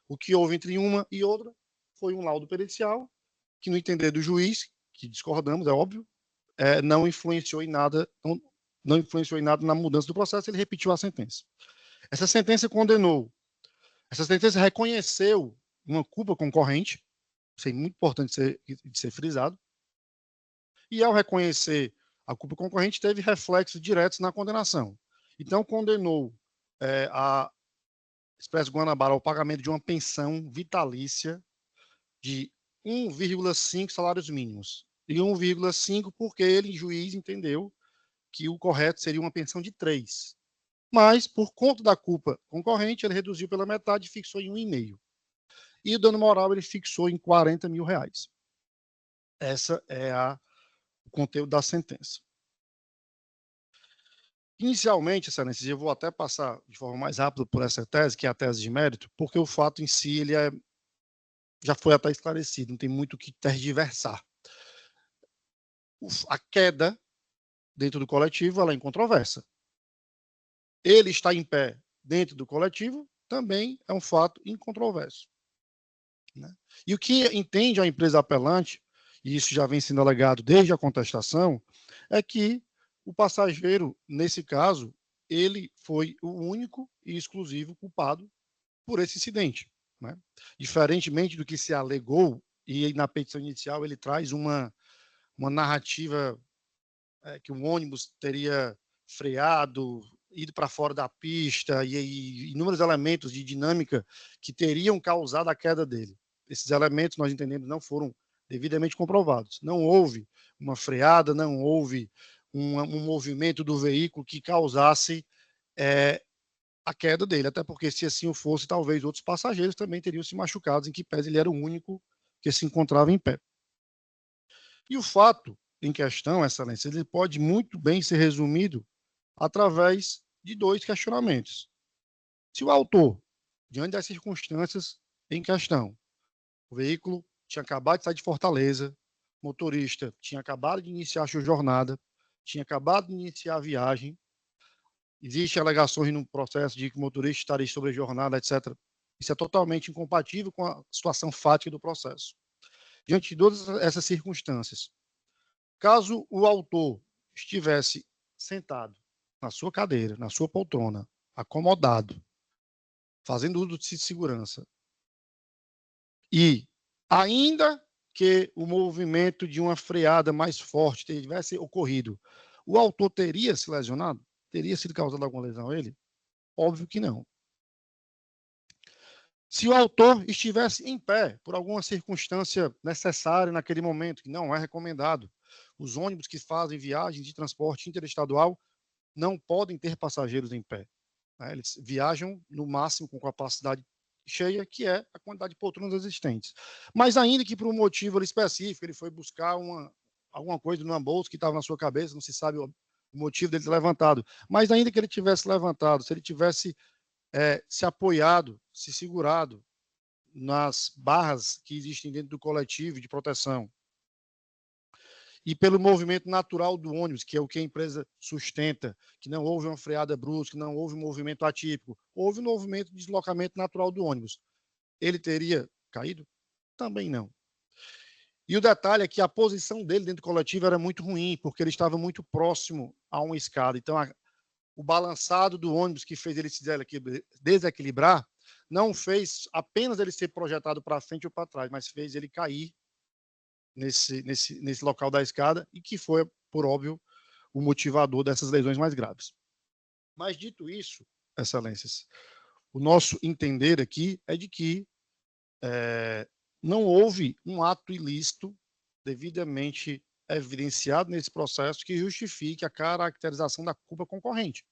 S7: O que houve entre uma e outra foi um laudo pericial, que no entender do juiz, que discordamos, é óbvio, não influenciou em nada, não influenciou em nada na mudança do processo, ele repetiu a sentença. Essa sentença reconheceu uma culpa concorrente, isso é muito importante de ser frisado, e ao reconhecer a culpa concorrente, teve reflexos diretos na condenação. Então, condenou a Expresso Guanabara ao pagamento de uma pensão vitalícia de 1,5 salários mínimos. E 1,5 porque ele, juiz, entendeu que o correto seria uma pensão de 3. Mas, por conta da culpa concorrente, ele reduziu pela metade e fixou em 1,5. E o dano moral ele fixou em 40 mil reais. Essa é o conteúdo da sentença. Inicialmente, Excelência, eu vou até passar de forma mais rápida por essa tese, que é a tese de mérito, porque o fato em si ele já foi até esclarecido, não tem muito o que tergiversar. A queda dentro do coletivo ela é incontroversa. Ele está em pé dentro do coletivo também é um fato incontroverso. Né? E o que entende a empresa apelante, e isso já vem sendo alegado desde a contestação, é que o passageiro, nesse caso, ele foi o único e exclusivo culpado por esse incidente. Né? Diferentemente do que se alegou, e na petição inicial ele traz uma narrativa que o ônibus teria freado, ido para fora da pista, e inúmeros elementos de dinâmica que teriam causado a queda dele. Esses elementos, nós entendemos, não foram devidamente comprovados. Não houve uma freada, não houve um movimento do veículo que causasse a queda dele, até porque se assim o fosse, talvez outros passageiros também teriam se machucado, em que pese ele era o único que se encontrava em pé. E o fato em questão, Excelência, ele pode muito bem ser resumido através de 2 questionamentos. Se o autor, diante das circunstâncias em questão, o veículo tinha acabado de sair de Fortaleza, o motorista tinha acabado de iniciar a sua jornada, tinha acabado de iniciar a viagem, existem alegações no processo de que o motorista estaria sobre a jornada, etc. Isso é totalmente incompatível com a situação fática do processo. Diante de todas essas circunstâncias, caso o autor estivesse sentado na sua cadeira, na sua poltrona, acomodado, fazendo uso de segurança, e ainda que o movimento de uma freada mais forte tivesse ocorrido, o autor teria se lesionado? Teria sido causada alguma lesão a ele? Óbvio que não. Se o autor estivesse em pé, por alguma circunstância necessária naquele momento, que não é recomendado, os ônibus que fazem viagens de transporte interestadual não podem ter passageiros em pé. Eles viajam no máximo com capacidade cheia, que é a quantidade de poltronas existentes. Mas ainda que por um motivo específico, ele foi buscar alguma coisa numa bolsa que estava na sua cabeça, não se sabe o motivo dele ter levantado. Mas ainda que ele tivesse levantado, se ele tivesse se apoiado, se segurado nas barras que existem dentro do coletivo de proteção, e pelo movimento natural do ônibus, que é o que a empresa sustenta, que não houve uma freada brusca, não houve um movimento atípico, houve um movimento de deslocamento natural do ônibus. Ele teria caído? Também não. E o detalhe é que a posição dele dentro do coletivo era muito ruim, porque ele estava muito próximo a uma escada. Então, o balançado do ônibus que fez ele se desequilibrar não fez apenas ele ser projetado para frente ou para trás, mas fez ele cair nesse local da escada, e que foi, por óbvio, o motivador dessas lesões mais graves. Mas, dito isso, excelências, o nosso entender aqui é de que não houve um ato ilícito devidamente evidenciado nesse processo que justifique a caracterização da culpa concorrente.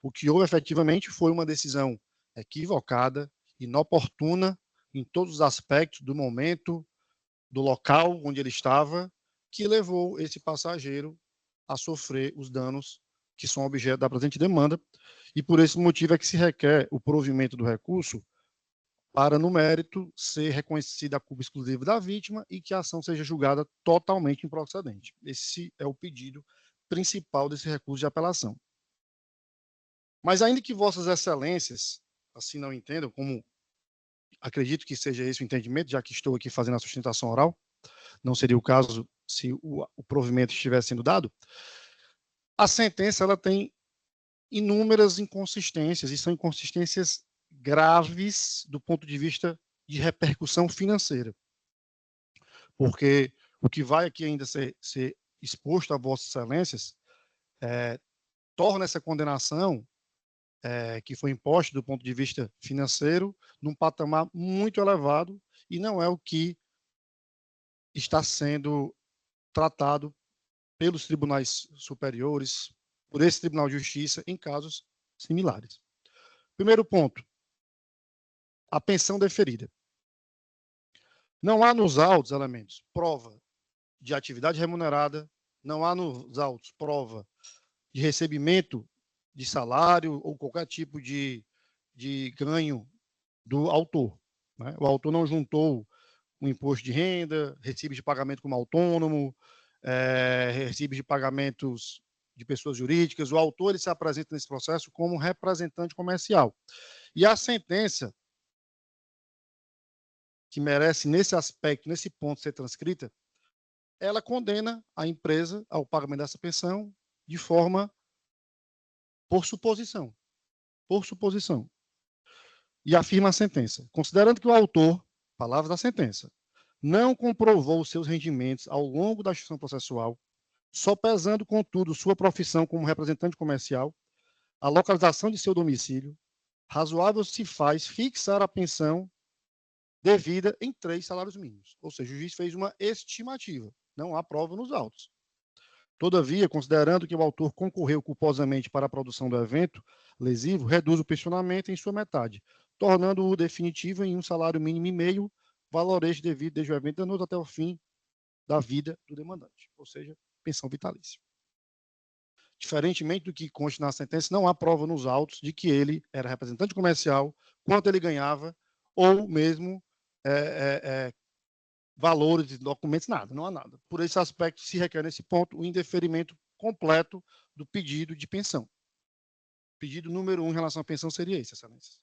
S7: O que houve, efetivamente, foi uma decisão equivocada, inoportuna, em todos os aspectos do momento, do local onde ele estava, que levou esse passageiro a sofrer os danos que são objeto da presente demanda, e por esse motivo é que se requer o provimento do recurso para, no mérito, ser reconhecida a culpa exclusiva da vítima e que a ação seja julgada totalmente improcedente. Esse é o pedido principal desse recurso de apelação. Mas ainda que vossas excelências assim não entendam, como acredito que seja esse o entendimento, já que estou aqui fazendo a sustentação oral, não seria o caso se o provimento estivesse sendo dado, a sentença ela tem inúmeras inconsistências, e são inconsistências graves do ponto de vista de repercussão financeira. Porque o que vai aqui ainda ser exposto a vossas excelências torna essa condenação que foi imposta do ponto de vista financeiro num patamar muito elevado, e não é o que está sendo tratado pelos tribunais superiores, por esse Tribunal de Justiça, em casos similares. Primeiro ponto, a pensão deferida. Não há nos autos, elementos, prova de atividade remunerada, não há nos autos prova de recebimento de salário ou qualquer tipo de ganho do autor. Né? O autor não juntou um imposto de renda, recibos de pagamento como autônomo, recibos de pagamentos de pessoas jurídicas. O autor ele se apresenta nesse processo como representante comercial. E a sentença que merece, nesse aspecto, nesse ponto, ser transcrita, ela condena a empresa ao pagamento dessa pensão de forma por suposição. Por suposição. E afirma a sentença, considerando que o autor, palavras da sentença, não comprovou os seus rendimentos ao longo da instrução processual, só pesando, contudo, sua profissão como representante comercial, a localização de seu domicílio, razoável se faz fixar a pensão devida em 3 salários mínimos. Ou seja, o juiz fez uma estimativa, não há prova nos autos. Todavia, considerando que o autor concorreu culposamente para a produção do evento lesivo, reduz o pensionamento em sua metade, tornando-o definitivo em um salário mínimo e meio, valorejo devido desde o evento danoso até o fim da vida do demandante, ou seja, pensão vitalícia. Diferentemente do que consta na sentença, não há prova nos autos de que ele era representante comercial, quanto ele ganhava, ou mesmo valores de documentos, nada, não há nada. Por esse aspecto, se requer nesse ponto o indeferimento completo do pedido de pensão. Pedido número 1 em relação à pensão seria esse, excelências.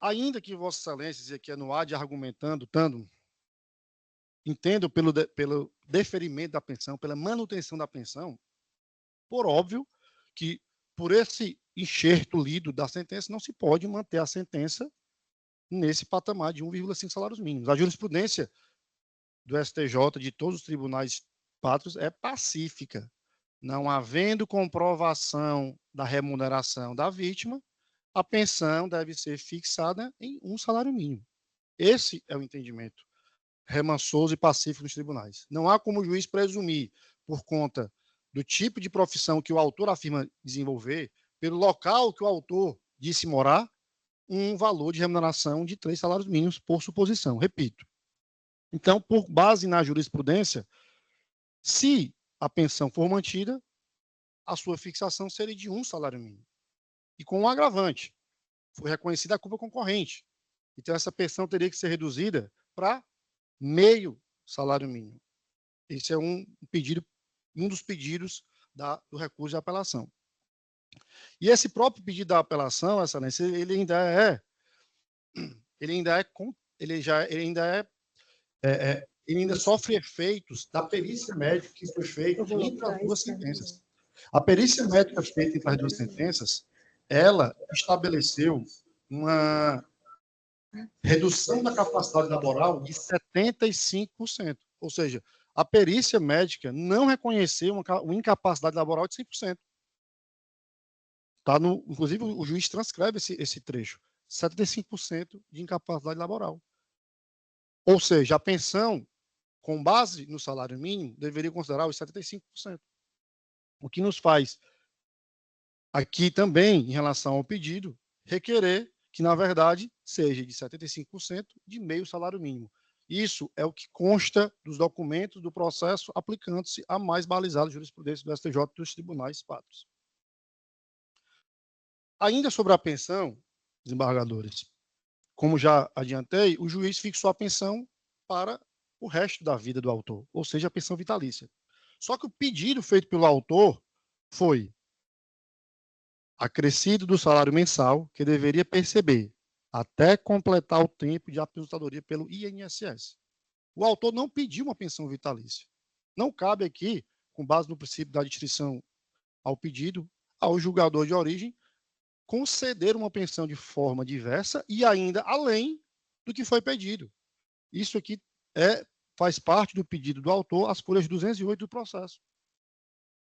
S7: Ainda que vossas excelências, e aqui é no ad argumentando, entendo pelo deferimento da pensão, pela manutenção da pensão, por óbvio que por esse enxerto lido da sentença não se pode manter a sentença nesse patamar de 1,5 salários mínimos. A jurisprudência do STJ, de todos os tribunais pátrios, é pacífica. Não havendo comprovação da remuneração da vítima, a pensão deve ser fixada em 1 salário mínimo. Esse é o entendimento remansoso e pacífico dos tribunais. Não há como o juiz presumir, por conta do tipo de profissão que o autor afirma desenvolver, pelo local que o autor disse morar, um valor de remuneração de 3 salários mínimos por suposição. Repito. Então, por base na jurisprudência, se a pensão for mantida, a sua fixação seria de 1 salário mínimo. E com um agravante, foi reconhecida a culpa concorrente. Então, essa pensão teria que ser reduzida para meio salário mínimo. Esse é um dos pedidos do recurso de apelação. E esse próprio pedido da apelação, Excelência, ele ainda sofre efeitos da perícia médica que foi feita entre as duas sentenças. A perícia médica feita entre as duas sentenças, ela estabeleceu uma redução da capacidade laboral de 75%. Ou seja, a perícia médica não reconheceu uma incapacidade laboral de 100%. Inclusive, o juiz transcreve esse trecho. 75% de incapacidade laboral. Ou seja, a pensão, com base no salário mínimo, deveria considerar os 75%. O que nos faz, aqui também, em relação ao pedido, requerer que, na verdade, seja de 75% de meio salário mínimo. Isso é o que consta dos documentos do processo, aplicando-se a mais balizada jurisprudência do STJ dos tribunais pátrios. Ainda sobre a pensão, desembargadores, como já adiantei, o juiz fixou a pensão para o resto da vida do autor, ou seja, a pensão vitalícia. Só que o pedido feito pelo autor foi acrescido do salário mensal que deveria perceber até completar o tempo de aposentadoria pelo INSS. O autor não pediu uma pensão vitalícia. Não cabe aqui, com base no princípio da distrição ao pedido, ao julgador de origem conceder uma pensão de forma diversa e ainda além do que foi pedido. Isso aqui faz parte do pedido do autor, as folhas 208 do processo.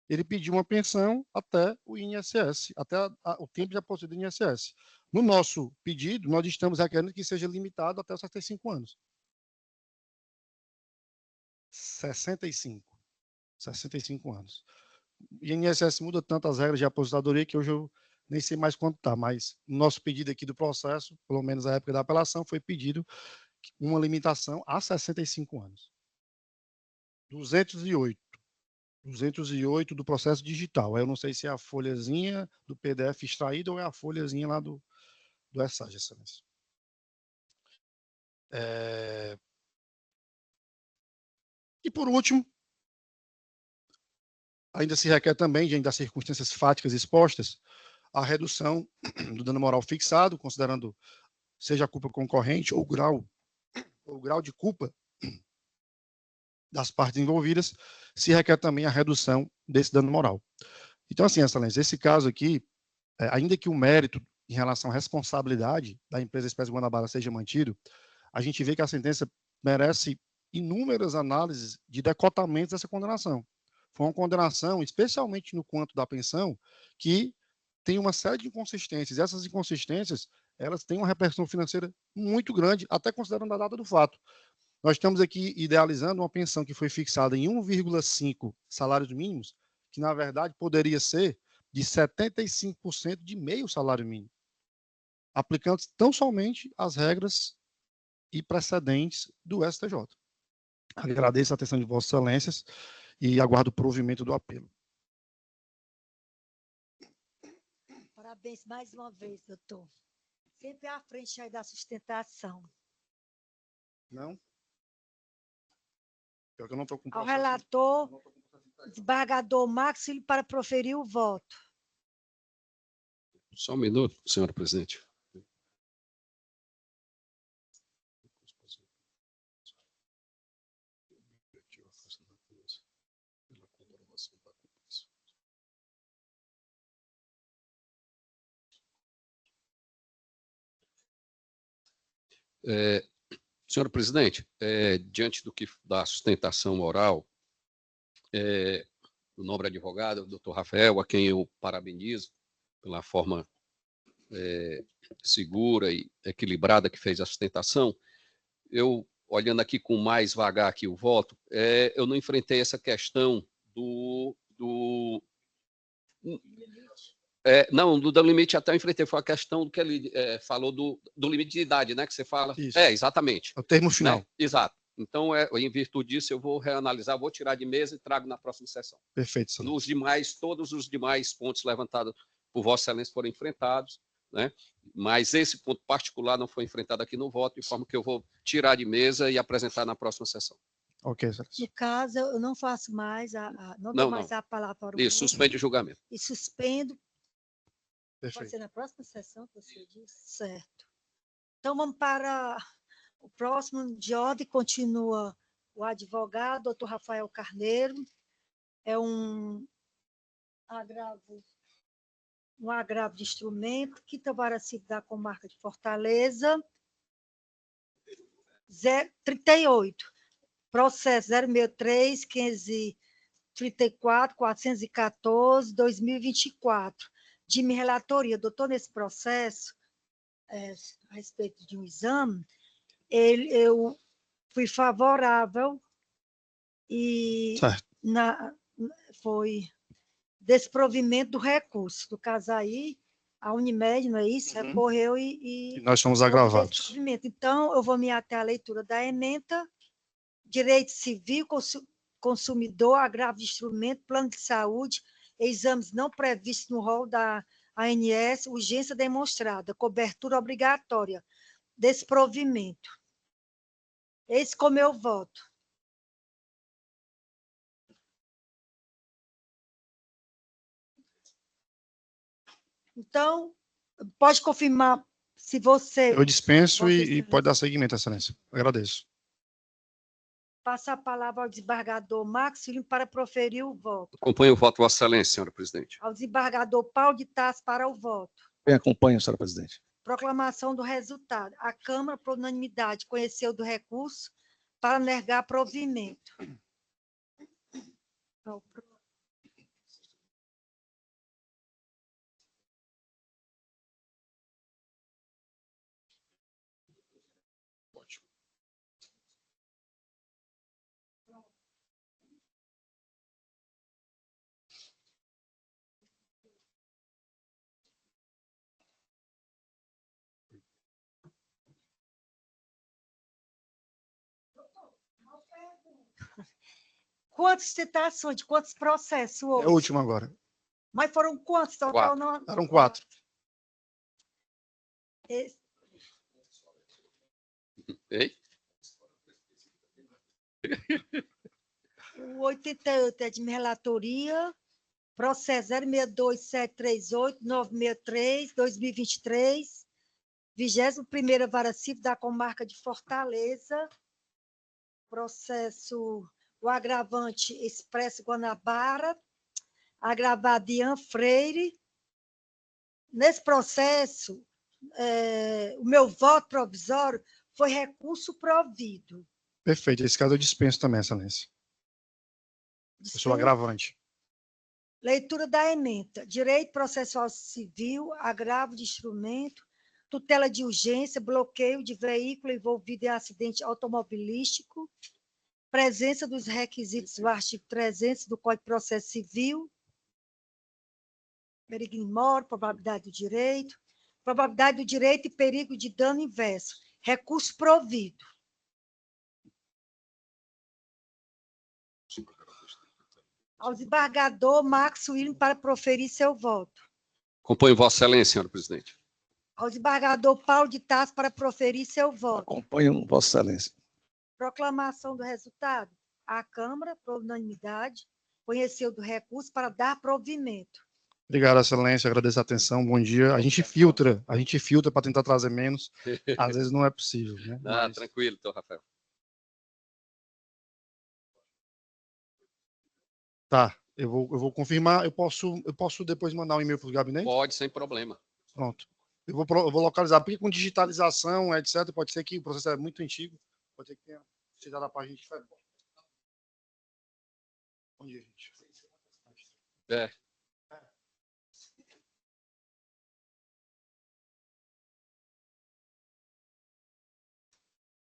S7: Ele pediu uma pensão até o INSS, até o tempo de aposentadoria do INSS. No nosso pedido, nós estamos requerendo que seja limitado até os 65 anos. 65 anos. O INSS muda tanto as regras de aposentadoria que hoje eu nem sei mais quanto está, mas no nosso pedido aqui do processo, pelo menos na época da apelação, foi pedido uma limitação a 65 anos. 208 do processo digital. Eu não sei se é a folhazinha do PDF extraída ou é a folhazinha lá do ESAG, Excelência. E por último, ainda se requer também, diante das circunstâncias fáticas expostas, a redução do dano moral fixado, considerando seja a culpa concorrente ou grau de culpa das partes envolvidas, se requer também a redução desse dano moral. Então, assim, Excelência, esse caso aqui, ainda que o mérito em relação à responsabilidade da empresa Expresso Guanabara seja mantido, a gente vê que a sentença merece inúmeras análises de decotamento dessa condenação. Foi uma condenação, especialmente no quanto da pensão, que tem uma série de inconsistências. E essas inconsistências, elas têm uma repercussão financeira muito grande, até considerando a data do fato. Nós estamos aqui idealizando uma pensão que foi fixada em 1,5 salários mínimos, que, na verdade, poderia ser de 75% de meio salário mínimo, aplicando tão somente as regras e precedentes do STJ. Agradeço a atenção de Vossas Excelências e aguardo o provimento do apelo.
S1: Parabéns mais uma vez, doutor. Sempre à frente aí da sustentação.
S7: Não? Pior que eu não estou com
S1: Ao
S7: processo.
S1: relator, desembargador Maxwell, para proferir o voto.
S3: Só um minuto, senhora presidente. Senhor presidente, diante da sustentação oral, o nobre advogado, o doutor Rafael, a quem eu parabenizo pela forma segura e equilibrada que fez a sustentação, eu, olhando aqui com mais vagar aqui o voto, eu não enfrentei essa questão do limite, até eu enfrentei, foi a questão do que ele falou do limite de idade, né, que você fala.
S7: Isso.
S3: Exatamente.
S7: É o termo final.
S3: Né? Exato. Então, em virtude disso, eu vou reanalisar, vou tirar de mesa e trago na próxima sessão.
S7: Perfeito, senhor.
S3: Todos os demais pontos levantados por Vossa Excelência foram enfrentados, né? Mas esse ponto particular não foi enfrentado aqui no voto, de forma que eu vou tirar de mesa e apresentar na próxima sessão.
S7: Ok, excelência.
S1: No caso, eu não faço mais, não dou mais a palavra para o
S3: Isso, suspende o julgamento.
S1: E suspendo.
S7: Perfeito.
S1: Pode ser na próxima sessão que você disse? Certo. Então, vamos para o próximo de ordem. Continua o advogado, doutor Rafael Carneiro. É um agravo de instrumento, quinta vara civil da comarca de Fortaleza, 38, processo 063, 534, 414, 2024, de minha relatoria. Doutor, nesse processo, a respeito de um exame, eu fui favorável e foi desprovimento do recurso. No caso aí, a Unimed, não é isso? Recorreu e
S7: nós somos agravados.
S1: Então, eu vou me ater à leitura da ementa, direito civil, consumidor, agravo de instrumento, plano de saúde, exames não previstos no rol da ANS, urgência demonstrada, cobertura obrigatória, desprovimento. Esse como eu voto. Então, pode confirmar se você...
S7: Eu dispenso e pode dar seguimento, excelência. Agradeço.
S1: Passa a palavra ao desembargador Max Filho para proferir o voto.
S3: Acompanho o voto, Vossa Excelência, senhora presidente.
S1: Ao desembargador Paulo de Tarso para o voto.
S4: Bem, acompanho, senhora presidente.
S1: Proclamação do resultado. A Câmara, por unanimidade, conheceu do recurso para negar provimento. Quantas citações, de quantos processos houve?
S7: É o último agora.
S1: Mas foram quantos? Total, não...
S7: Eram 4.
S3: Ei?
S1: O 88 é de minha relatoria, processo 062-738-963-2023, 21ª Vara Civil da Comarca de Fortaleza, processo, o agravante Expresso Guanabara, agravado Ian Freire. Nesse processo, o meu voto provisório foi recurso provido.
S7: Perfeito. Esse caso eu dispenso também, excelência. Eu sou agravante.
S1: Leitura da ementa. Direito processual civil, agravo de instrumento, tutela de urgência, bloqueio de veículo envolvido em acidente automobilístico, presença dos requisitos do artigo 300 do Código de Processo Civil, perigo mor, probabilidade do direito e perigo de dano inverso, recurso provido. Ao desembargador Max William para proferir seu voto.
S3: Acompanho Vossa Excelência, senhora presidente.
S1: Ao desembargador Paulo de Tarso para proferir seu voto.
S4: Acompanho Vossa Excelência.
S1: Proclamação do resultado. A Câmara, por unanimidade, conheceu do recurso para dar provimento.
S7: Obrigado, excelência. Agradeço a atenção. Bom dia. A gente filtra para tentar trazer menos. Às vezes não é possível, né?
S3: Mas... Tranquilo, doutor Rafael.
S7: Tá, eu vou confirmar. Eu posso depois mandar um e-mail para o gabinete?
S3: Pode, sem problema.
S7: Pronto. Eu vou localizar, porque com digitalização, etc., pode ser que o processo é muito antigo, pode ser que tenha chegado a página diferente. Bom dia, gente.
S3: É.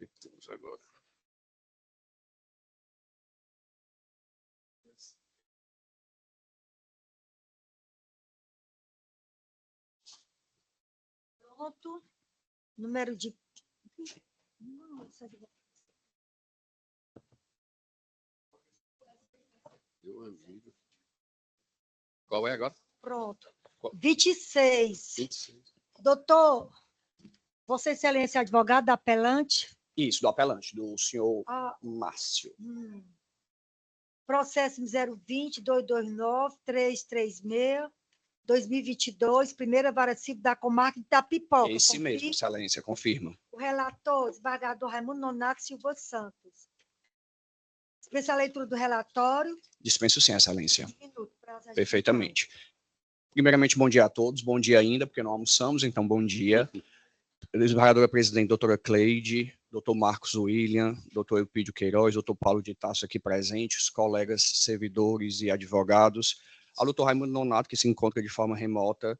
S3: O que temos agora?
S1: Pronto. Número de... Nossa,
S3: Meu amigo. Qual é agora?
S1: pronto.
S3: Qual?
S1: 26.
S3: 26.
S1: Doutor, Vossa Excelência advogado apelante.
S8: Isso, do apelante, do senhor
S1: Ah,
S8: Márcio.
S1: Processo 020-229-336, 2022, primeira vara civil da comarca de Itapipoca.
S8: Esse mesmo, excelência, confirma.
S1: O relator, desembargador Raimundo Nonato Silva Santos. Dispensa a leitura do relatório.
S8: Dispenso sim, excelência.
S1: Minuto, prazo é
S8: Perfeitamente. Primeiramente, bom dia a todos, bom dia ainda, porque não almoçamos, então bom dia. Desembargadora presidente, doutora Cleide, doutor Marcos William, doutor Eupídio Queiroz, doutor Paulo de Tasso aqui presentes, colegas servidores e advogados, ao doutor Raimundo Nonato, que se encontra de forma remota,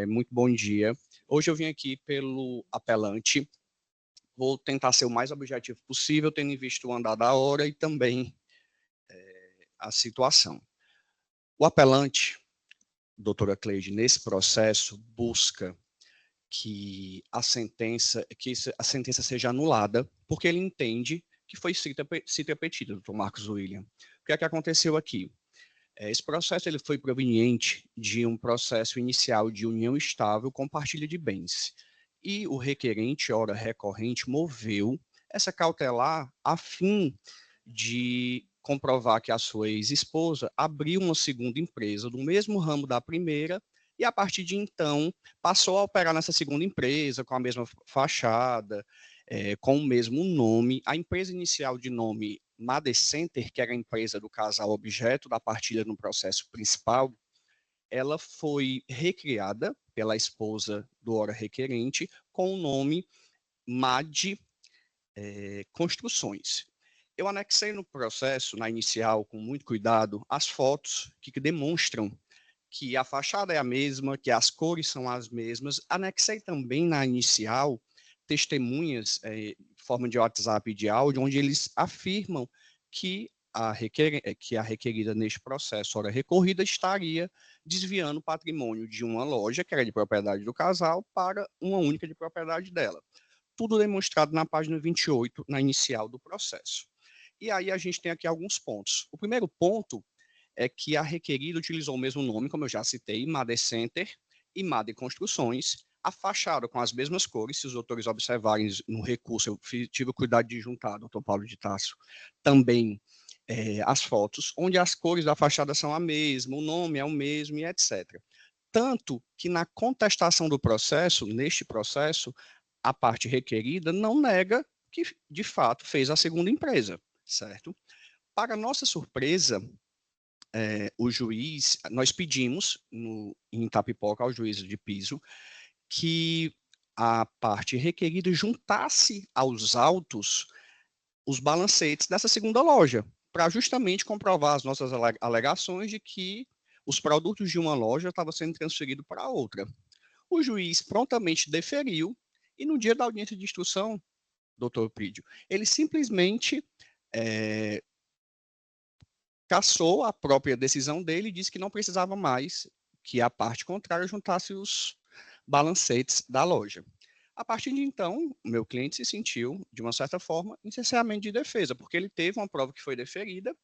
S8: muito bom dia. Hoje eu vim aqui pelo apelante, vou tentar ser o mais objetivo possível, tendo em vista o andar da hora e também a situação. O apelante, doutora Cleide, nesse processo, busca que a sentença seja anulada, porque ele entende que foi cita repetida, doutor Marcos William. O que é que aconteceu aqui? Esse processo ele foi proveniente de um processo inicial de união estável com partilha de bens. E o requerente, ora recorrente, moveu essa cautelar a fim de comprovar que a sua ex-esposa abriu uma segunda empresa do mesmo ramo da primeira e, a partir de então, passou a operar nessa segunda empresa com a mesma fachada, com o mesmo nome. A empresa inicial de nome Madecenter, que era a empresa do casal objeto da partilha no processo principal, ela foi recriada pela esposa do ora requerente com o nome MAD Construções. Eu anexei no processo, na inicial, com muito cuidado, as fotos que demonstram que a fachada é a mesma, que as cores são as mesmas. Anexei também na inicial testemunhas em forma de WhatsApp e de áudio, onde eles afirmam que a requerida neste processo, ora recorrida, estaria desviando o patrimônio de uma loja, que era de propriedade do casal, para uma única de propriedade dela. Tudo demonstrado na página 28, na inicial do processo. E aí a gente tem aqui alguns pontos. O primeiro ponto é que a requerida utilizou o mesmo nome, como eu já citei, Madecenter e Made Construções, a fachada com as mesmas cores. Se os doutores observarem no recurso, eu tive o cuidado de juntar, doutor Paulo de Tasso, também as fotos, onde as cores da fachada são a mesma, o nome é o mesmo e etc. Tanto que na contestação do processo, neste processo, a parte requerida não nega que, de fato, fez a segunda empresa, certo? Para nossa surpresa, o juiz, nós pedimos em Itapipoca ao juiz de piso que a parte requerida juntasse aos autos os balancetes dessa segunda loja, para justamente comprovar as nossas alegações de que os produtos de uma loja estavam sendo transferidos para outra. O juiz prontamente deferiu e no dia da audiência de instrução, doutor Prídio, ele simplesmente cassou a própria decisão dele e disse que não precisava mais que a parte contrária juntasse os balancetes da loja. A partir de então, o meu cliente se sentiu, de uma certa forma, em cerceamento de defesa, porque ele teve uma prova que foi deferida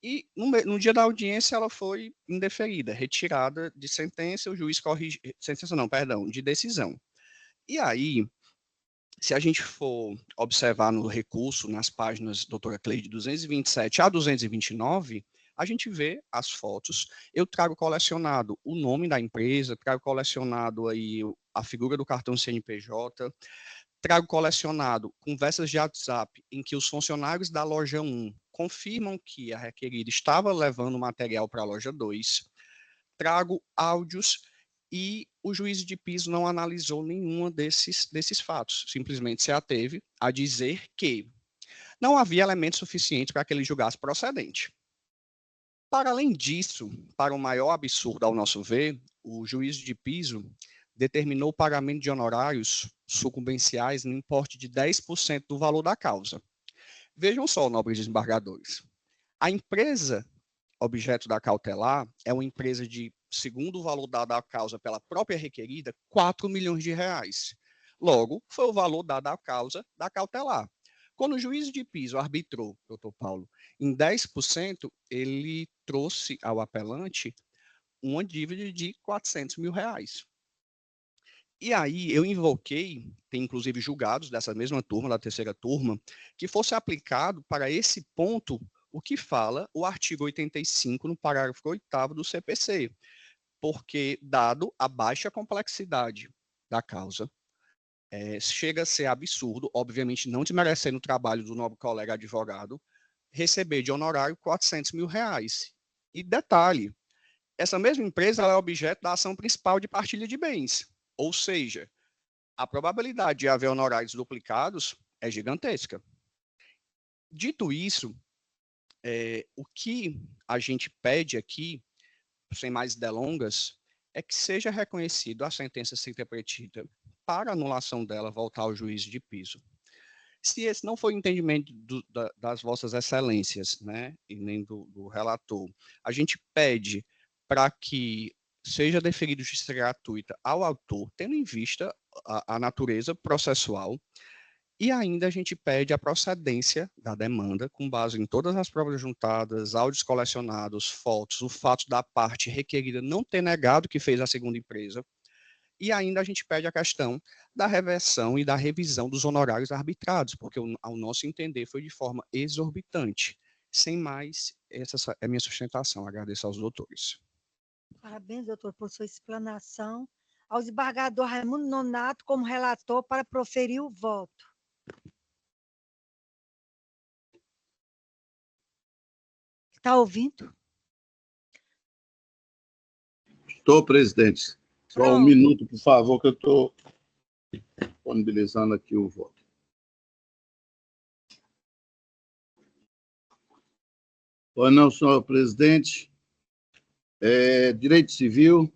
S8: e no dia da audiência ela foi indeferida, retirada de sentença, o juiz corrige, sentença não, perdão, de decisão. E aí, se a gente for observar no recurso, nas páginas doutora Cleide 227 a 229, a gente vê as fotos. Eu trago colecionado o nome da empresa, trago colecionado aí a figura do cartão CNPJ, trago colecionado conversas de WhatsApp em que os funcionários da loja 1 confirmam que a requerida estava levando material para a loja 2, trago áudios e o juízo de piso não analisou nenhum desses fatos, simplesmente se ateve a dizer que não havia elementos suficientes para que ele julgasse procedente. Para além disso, para o maior absurdo ao nosso ver, o juízo de piso determinou o pagamento de honorários sucumbenciais no importe de 10% do valor da causa. Vejam só, nobres desembargadores, a empresa objeto da cautelar é uma empresa de, segundo o valor dado à causa pela própria requerida, 4 milhões de reais. Logo, foi o valor dado à causa da cautelar. Quando o juízo de piso arbitrou, doutor Paulo, em 10%, ele trouxe ao apelante uma dívida de 400 mil reais. E aí eu invoquei, tem inclusive julgados dessa mesma turma, da terceira turma, que fosse aplicado para esse ponto o que fala o artigo 85 no parágrafo 8º do CPC, porque dado a baixa complexidade da causa, chega a ser absurdo, obviamente não desmerecendo o trabalho do nobre colega advogado, receber de honorário 400 mil reais. E detalhe, essa mesma empresa ela é objeto da ação principal de partilha de bens, ou seja, a probabilidade de haver honorários duplicados é gigantesca. Dito isso, o que a gente pede aqui, sem mais delongas, é que seja reconhecido a sentença stricta petita para anulação dela voltar ao juízo de piso. Se esse não foi o entendimento das vossas excelências, né, e nem do relator, a gente pede para que seja deferido justiça gratuita ao autor, tendo em vista a natureza processual, e ainda a gente pede a procedência da demanda, com base em todas as provas juntadas, áudios colecionados, fotos, o fato da parte requerida não ter negado que fez a segunda empresa, e ainda a gente pede a questão da reversão e da revisão dos honorários arbitrados, porque, ao nosso entender, foi de forma exorbitante. Sem mais, essa é a minha sustentação. Agradeço aos doutores.
S1: Parabéns, doutor, por sua explanação. Ao desembargador Raimundo Nonato, como relator, para proferir o voto. Está ouvindo?
S9: Estou, presidente. Só um minuto, por favor, que eu estou disponibilizando aqui o voto. Pois não, senhor presidente. Direito civil,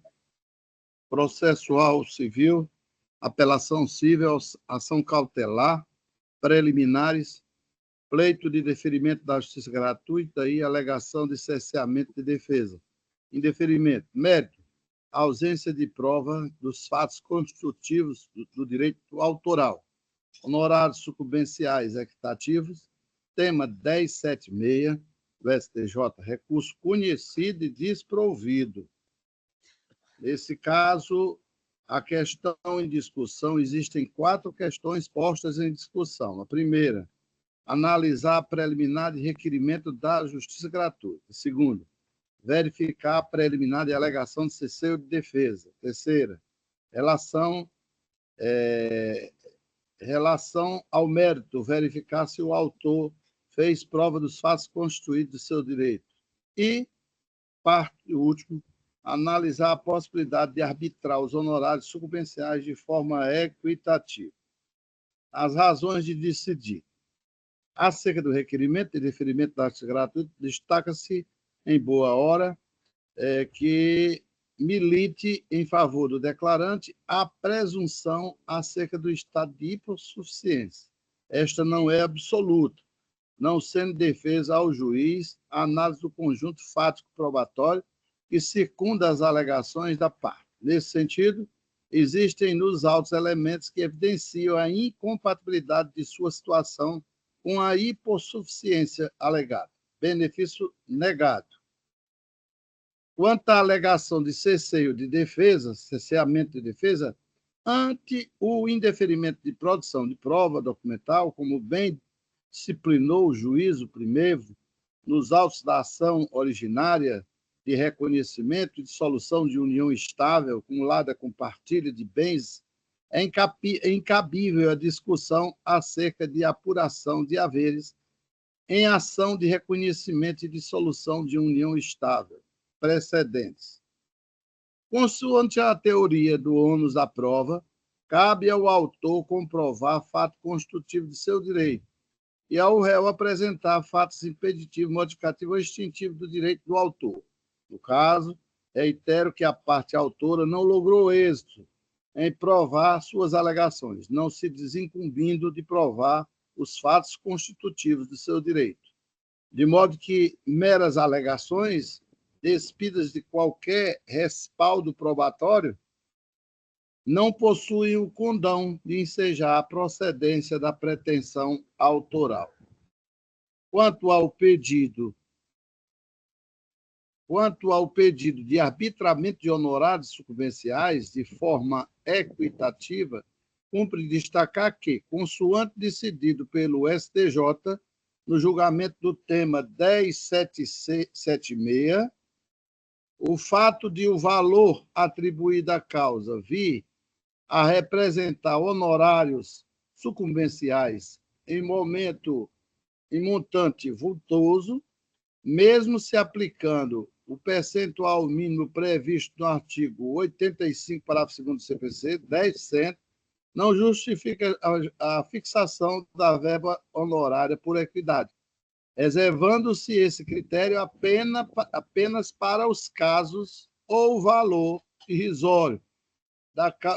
S9: processual civil, apelação civil, ação cautelar, preliminares, pleito de deferimento da justiça gratuita e alegação de cerceamento de defesa. Indeferimento. Mérito. Ausência de prova dos fatos constitutivos do direito autoral. Honorários sucumbenciais equitativos. Tema 1076 do STJ. Recurso conhecido e desprovido. Nesse caso, a questão em discussão, existem 4 questões postas em discussão. A primeira, analisar a preliminar de requerimento da justiça gratuita. Segundo, verificar a preliminar de alegação de cesseio de defesa. Terceira, relação ao mérito, verificar se o autor fez prova dos fatos constituídos de seu direito. E, parte último, analisar a possibilidade de arbitrar os honorários sucumbenciais de forma equitativa. As razões de decidir. Acerca do requerimento e deferimento da justiça gratuita, destaca-se, em boa hora, que milite em favor do declarante a presunção acerca do estado de hipossuficiência. Esta não é absoluta, não sendo defesa ao juiz a análise do conjunto fático probatório que circunda as alegações da parte. Nesse sentido, existem nos autos elementos que evidenciam a incompatibilidade de sua situação com a hipossuficiência alegada. Benefício negado. Quanto à alegação de cesseio de defesa, cesseamento de defesa, ante o indeferimento de produção de prova documental, como bem disciplinou o juízo primeiro, nos autos da ação originária de reconhecimento e de solução de união estável, acumulada com partilha de bens, é incabível a discussão acerca de apuração de haveres em ação de reconhecimento e dissolução de união estável precedentes. Consoante a teoria do ônus da prova, cabe ao autor comprovar fato constitutivo de seu direito e ao réu apresentar fatos impeditivos, modificativos ou extintivos do direito do autor. No caso, reitero que a parte autora não logrou êxito em provar suas alegações, não se desincumbindo de provar os fatos constitutivos de seu direito. De modo que meras alegações, despidas de qualquer respaldo probatório, não possuem o condão de ensejar a procedência da pretensão autoral. Quanto ao pedido de arbitramento de honorários sucumbenciais de forma equitativa, cumpre destacar que, consoante decidido pelo STJ, no julgamento do tema 10.776, o fato de o valor atribuído à causa vir a representar honorários sucumbenciais em montante vultoso, mesmo se aplicando o percentual mínimo previsto no artigo 85, parágrafo 2º do CPC, 10%, não justifica a fixação da verba honorária por equidade, reservando-se esse critério apenas para os casos ou valor irrisório,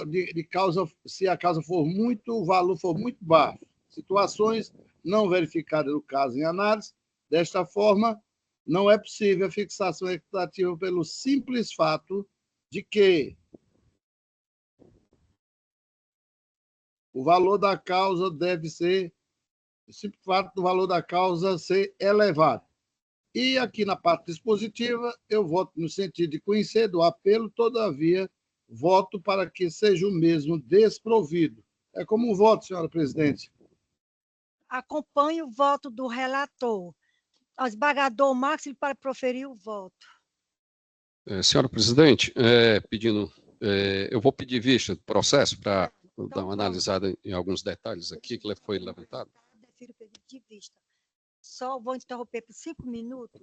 S9: de causa, se a causa for o valor for muito baixo. Situações não verificadas no caso em análise, desta forma, não é possível a fixação equitativa pelo simples fato de que o valor da causa deve ser, o simples fato do valor da causa ser elevado. E aqui na parte dispositiva, eu voto no sentido de conhecer do apelo, todavia, voto para que seja o mesmo desprovido. É como um voto, senhora presidente.
S1: Acompanho o voto do relator. Ao desembargador Máximo para proferir o voto.
S3: Senhora presidente, eu vou pedir vista do processo para dar uma analisada em alguns detalhes aqui que foi levantado.
S1: Defiro o pedido de vista. Só vou interromper por 5 minutos.